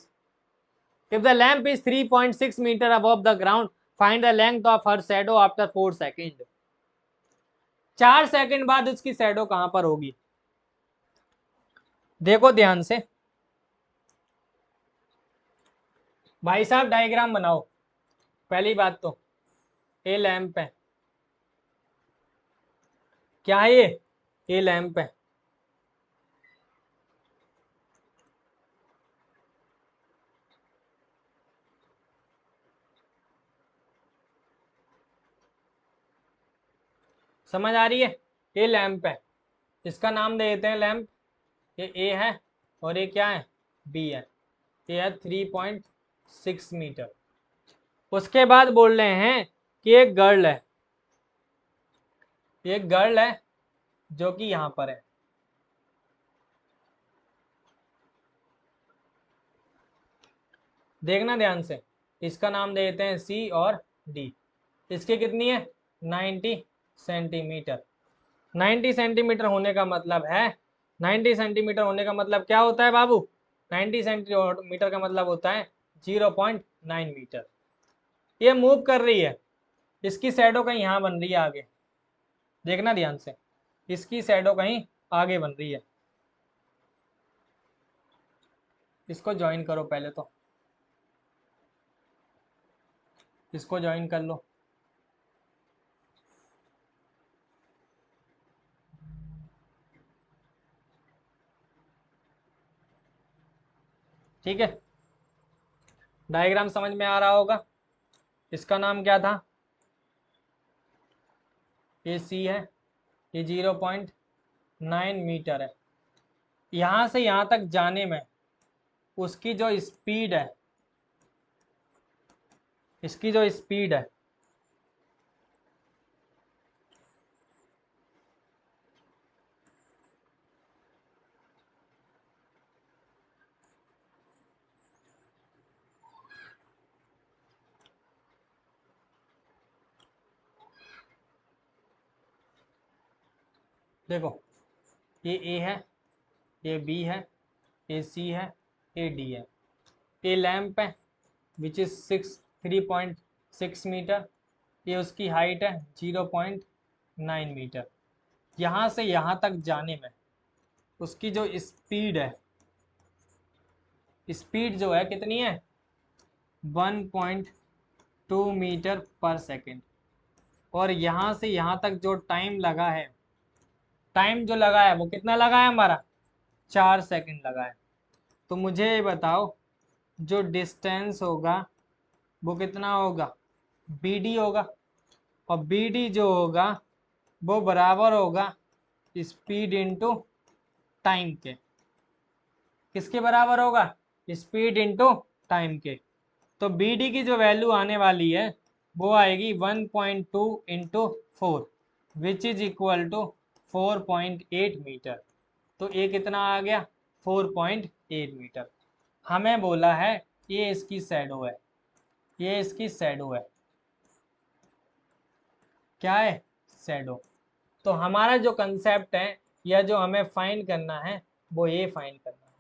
If the lamp is 3.6 meter above the ground, find the length of her shadow after 4 seconds. 4 second बाद उसकी shadow कहां पर होगी। देखो ध्यान से भाई साहब, डायग्राम बनाओ। पहली बात तो ये लैंप है, क्या है ये लैंप है। समझ आ रही है, ये लैंप है, इसका नाम दे देते हैं लैंप। ये ए है और ये क्या है, बी है। ये है 3.6 मीटर। उसके बाद बोल रहे हैं कि एक गर्ल है, एक गर्ल है जो कि यहां पर है। देखना ध्यान से, इसका नाम दे देते हैं सी और डी। इसकी कितनी है, 90 सेंटीमीटर। 90 सेंटीमीटर होने का मतलब है, 90 सेंटीमीटर होने का मतलब क्या होता है बाबू, 90 सेंटीमीटर का मतलब होता है 0.9 मीटर। ये मूव कर रही है, इसकी शैडो कहीं यहाँ बन रही है आगे। देखना ध्यान से, इसकी शैडो कहीं आगे बन रही है। इसको ज्वाइन करो पहले तो, इसको ज्वाइन कर लो। ठीक है, डायग्राम समझ में आ रहा होगा। इसका नाम क्या था, ये सी है, ये 0.9 मीटर है। यहाँ से यहाँ तक जाने में उसकी जो स्पीड है, इसकी जो स्पीड है, देखो ये ए है, ये बी है, ए सी है, ए डी है। ए लैम्प है विच इज 3.6 मीटर, ये उसकी हाइट है 0.9 मीटर। यहाँ से यहाँ तक जाने में उसकी जो स्पीड है, स्पीड जो है कितनी है 1.2 मीटर पर सेकेंड। और यहाँ से यहाँ तक जो टाइम लगा है, टाइम जो लगा है वो कितना लगा है हमारा 4 सेकेंड लगा है। तो मुझे ये बताओ जो डिस्टेंस होगा वो कितना होगा बी डी होगा, और बी डी जो होगा वो बराबर होगा स्पीड इंटू टाइम के। किसके बराबर होगा स्पीड इंटू टाइम के। तो बी डी की जो वैल्यू आने वाली है वो आएगी 1.2 into 4 which is equal to 4.8 metre. तो ये कितना आ गया 4.8 मीटर। हमें बोला है ये इसकी शैडो है, ये इसकी शैडो है। क्या है शैडो। तो हमारा जो कंसेप्ट है या जो हमें फाइंड करना है वो ये फाइंड करना है।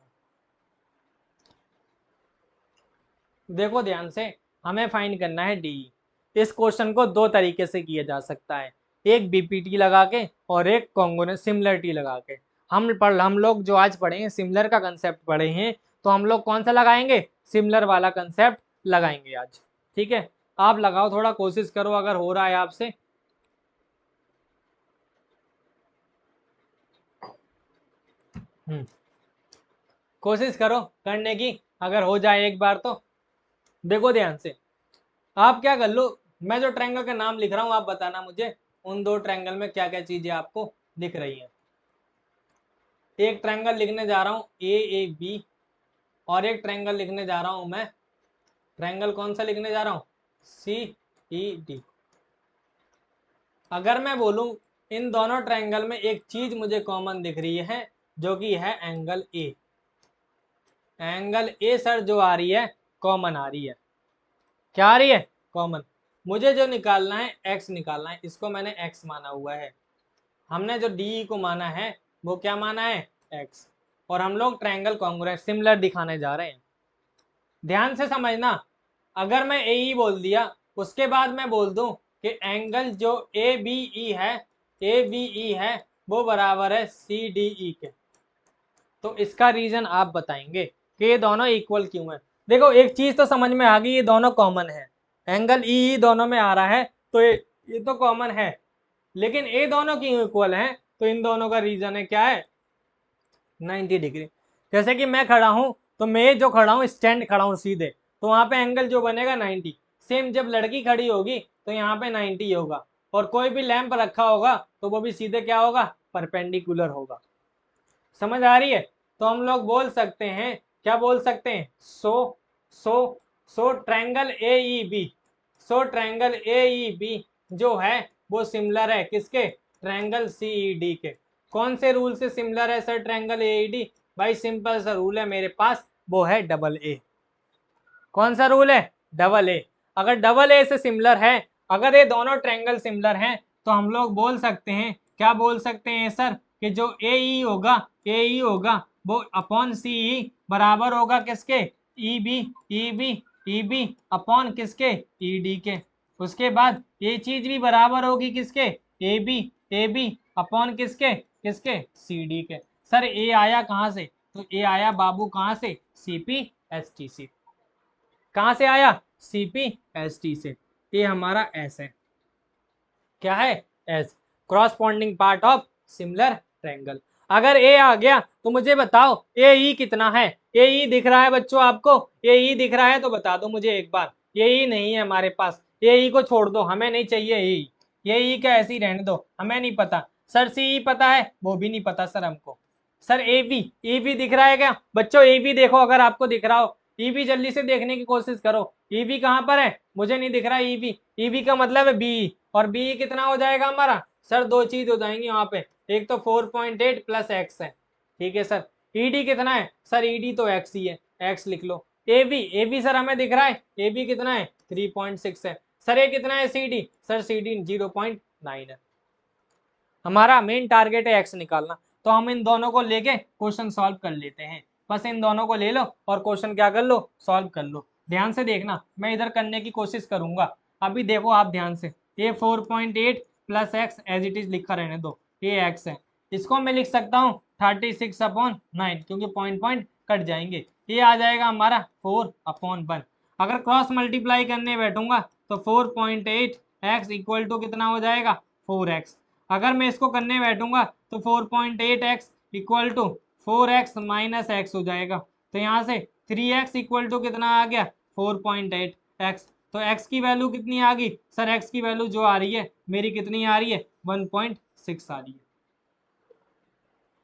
देखो ध्यान से, हमें फाइंड करना है डी। इस क्वेश्चन को दो तरीके से किया जा सकता है, एक बीपीटी लगा के और एक कॉन्ग्रुएंट सिमिलरिटी लगा के। हम लोग जो आज पढ़े सिमिलर का कंसेप्ट पढ़े हैं, तो हम लोग कौन सा लगाएंगे सिमिलर वाला कंसेप्ट लगाएंगे आज। ठीक है, आप लगाओ, थोड़ा कोशिश करो अगर हो रहा है आपसे। कोशिश करो करने की, अगर हो जाए एक बार तो। देखो ध्यान से, आप क्या कर लो, मैं जो ट्रायंगल का नाम लिख रहा हूं आप बताना मुझे उन दो ट्रायंगल में क्या क्या चीजें आपको दिख रही हैं। एक ट्रायंगल लिखने जा रहा हूं ए बी, और एक ट्रायंगल लिखने जा रहा हूं मैं, ट्रायंगल कौन सा लिखने जा रहा हूं सी ई डी। अगर मैं बोलूं इन दोनों ट्रायंगल में एक चीज मुझे कॉमन दिख रही है जो कि है angle A. Angle A sir जो आ रही है कॉमन आ रही है। क्या आ रही है कॉमन। मुझे जो निकालना है एक्स निकालना है, इसको मैंने एक्स माना हुआ है। हमने जो डी को माना है वो क्या माना है एक्स। और हम लोग ट्रायंगल कॉन्ग्रुएंट सिमिलर दिखाने जा रहे हैं। ध्यान से समझना, अगर मैं ए ई बोल दिया उसके बाद मैं बोल दूं कि एंगल जो ए बी ई है, ए बी ई है वो बराबर है सी डी ई के, तो इसका रीजन आप बताएंगे कि ये दोनों इक्वल क्यों है। देखो एक चीज तो समझ में आ गई, ये दोनों कॉमन है, एंगल ई दोनों में आ रहा है तो ये तो कॉमन है। लेकिन ये दोनों क्यों इक्वल हैं, तो इन दोनों का रीजन है क्या है 90 डिग्री। जैसे कि मैं खड़ा हूं तो मैं जो खड़ा हूं स्टैंड खड़ा हूं सीधे, तो वहां पे एंगल जो बनेगा 90। सेम जब लड़की खड़ी होगी तो यहाँ पे 90 होगा, और कोई भी लैंप रखा होगा तो वो भी सीधे क्या होगा परपेंडिकुलर होगा। समझ आ रही है। तो हम लोग बोल सकते हैं, क्या बोल सकते हैं so triangle A E B, so triangle A E B जो है वो सिमिलर है किसके ट्रायंगल सी ई डी के। कौन से रूल से सिमिलर है sir triangle A E D. भाई सिंपल सा रूल है मेरे पास, वो है डबल ए। कौन सा रूल है डबल ए। अगर डबल ए से सिमिलर है, अगर ये दोनों ट्रायंगल सिमिलर हैं तो हम लोग बोल सकते हैं, क्या बोल सकते हैं सर कि जो ए ई होगा वो अपॉन सी ई बराबर होगा किसके ई बी अपॉन किसके ई डी के। उसके बाद ये चीज भी बराबर होगी किसके ए बी अपॉन किसके किसके सी डी के। सर ए आया कहाँ से, तो ए आया बाबू कहाँ से सी पी एस टी से। कहाँ से आया सी पी एस टी से। ये हमारा एस है, क्या है S, corresponding part of similar triangle. अगर ए आ गया तो मुझे बताओ ए ई कितना है। ए ई दिख रहा है बच्चों आपको, ए ई दिख रहा है तो बता दो मुझे एक बार। ए ई नहीं है हमारे पास, ए ई को छोड़ दो, हमें नहीं चाहिए ए ई क्या ऐसे ही रहने दो, हमें नहीं पता। सर सी ई पता है, वो भी नहीं पता सर हमको। सर ए बी दिख रहा है क्या बच्चों, ए बी देखो अगर आपको दिख रहा हो, ई बी जल्दी से देखने की कोशिश करो। ई बी कहाँ पर है, मुझे नहीं दिख रहा ई बी का मतलब है बी, और बी कितना हो जाएगा हमारा सर दो चीज हो जाएंगी वहां पे, एक तो 4.8 प्लस एक्स है। ठीक है सर, ईडी कितना है सर, ईडी तो एक्स ही है, एक्स लिख लो। ए बी सर हमें दिख रहा है, ए बी कितना है 3.6 है। सर ये कितना है C D, sir C D 0.9 है। हमारा मेन टारगेट है एक्स निकालना, तो हम इन दोनों को लेके क्वेश्चन सॉल्व कर लेते हैं। बस इन दोनों को ले लो और क्वेश्चन क्या कर लो, सॉल्व कर लो। ध्यान से देखना, मैं इधर करने की कोशिश करूंगा। अभी देखो आप ध्यान से, ये 4.8 plus X as it is लिखा रहने दो, ये एक्स है। इसको मैं लिख सकता हूँ 36/9, क्योंकि पॉइंट पॉइंट कट जाएंगे। ये आ जाएगा हमारा 4/1। अगर क्रॉस मल्टीप्लाई करने बैठूंगा तो 4.8 एक्स इक्वल टू कितना हो जाएगा, 4x। अगर मैं इसको करने बैठूंगा तो 4.8 X equal to 4x minus X हो जाएगा। तो यहाँ से 3x इक्वल टू कितना आ गया, 4.8 एक्स। तो x की वैल्यू कितनी आ गई सर, x की वैल्यू जो आ रही है मेरी कितनी आ रही है, 1.6 आ रही है।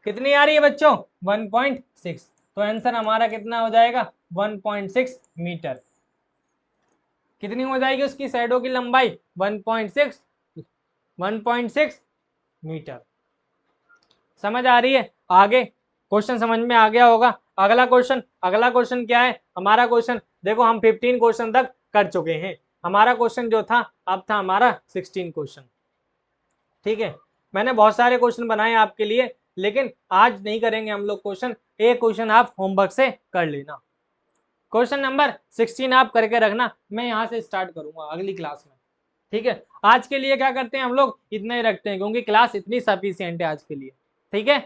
कितनी आ रही है बच्चों, 1.6। तो आंसर हमारा कितना हो जाएगा, 1.6 मीटर। कितनी हो जाएगी उसकी शैडो की लंबाई, 1.6 मीटर। समझ आ रही है। आगे क्वेश्चन समझ में आ गया होगा। अगला क्वेश्चन क्या है हमारा क्वेश्चन, देखो हम 15 क्वेश्चन तक कर चुके हैं। हमारा क्वेश्चन जो था अब था हमारा 16 क्वेश्चन। ठीक है, मैंने बहुत सारे क्वेश्चन बनाए आपके लिए, लेकिन आज नहीं करेंगे हम लोग क्वेश्चन। एक क्वेश्चन आप होमवर्क से कर लेना। क्वेश्चन नंबर 16 आप करके रखना, मैं यहाँ से स्टार्ट करूंगा अगली क्लास में। ठीक है, आज के लिए क्या करते हैं हम लोग, इतना ही रखते हैं, क्योंकि क्लास इतनी सफिशिएंट है आज के लिए। ठीक है,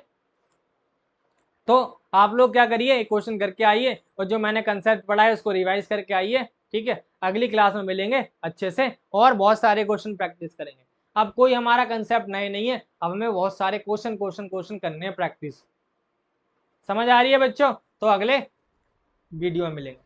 तो आप लोग क्या करिए, एक क्वेश्चन करके आइए और जो मैंने कंसेप्ट पढ़ा है उसको रिवाइज करके आइए। ठीक है, अगली क्लास में मिलेंगे अच्छे से और बहुत सारे क्वेश्चन प्रैक्टिस करेंगे। अब कोई हमारा कंसेप्ट नए नहीं है, अब हमें बहुत सारे क्वेश्चन करने हैं प्रैक्टिस। समझ आ रही है बच्चों, तो अगले वीडियो में मिलेंगे।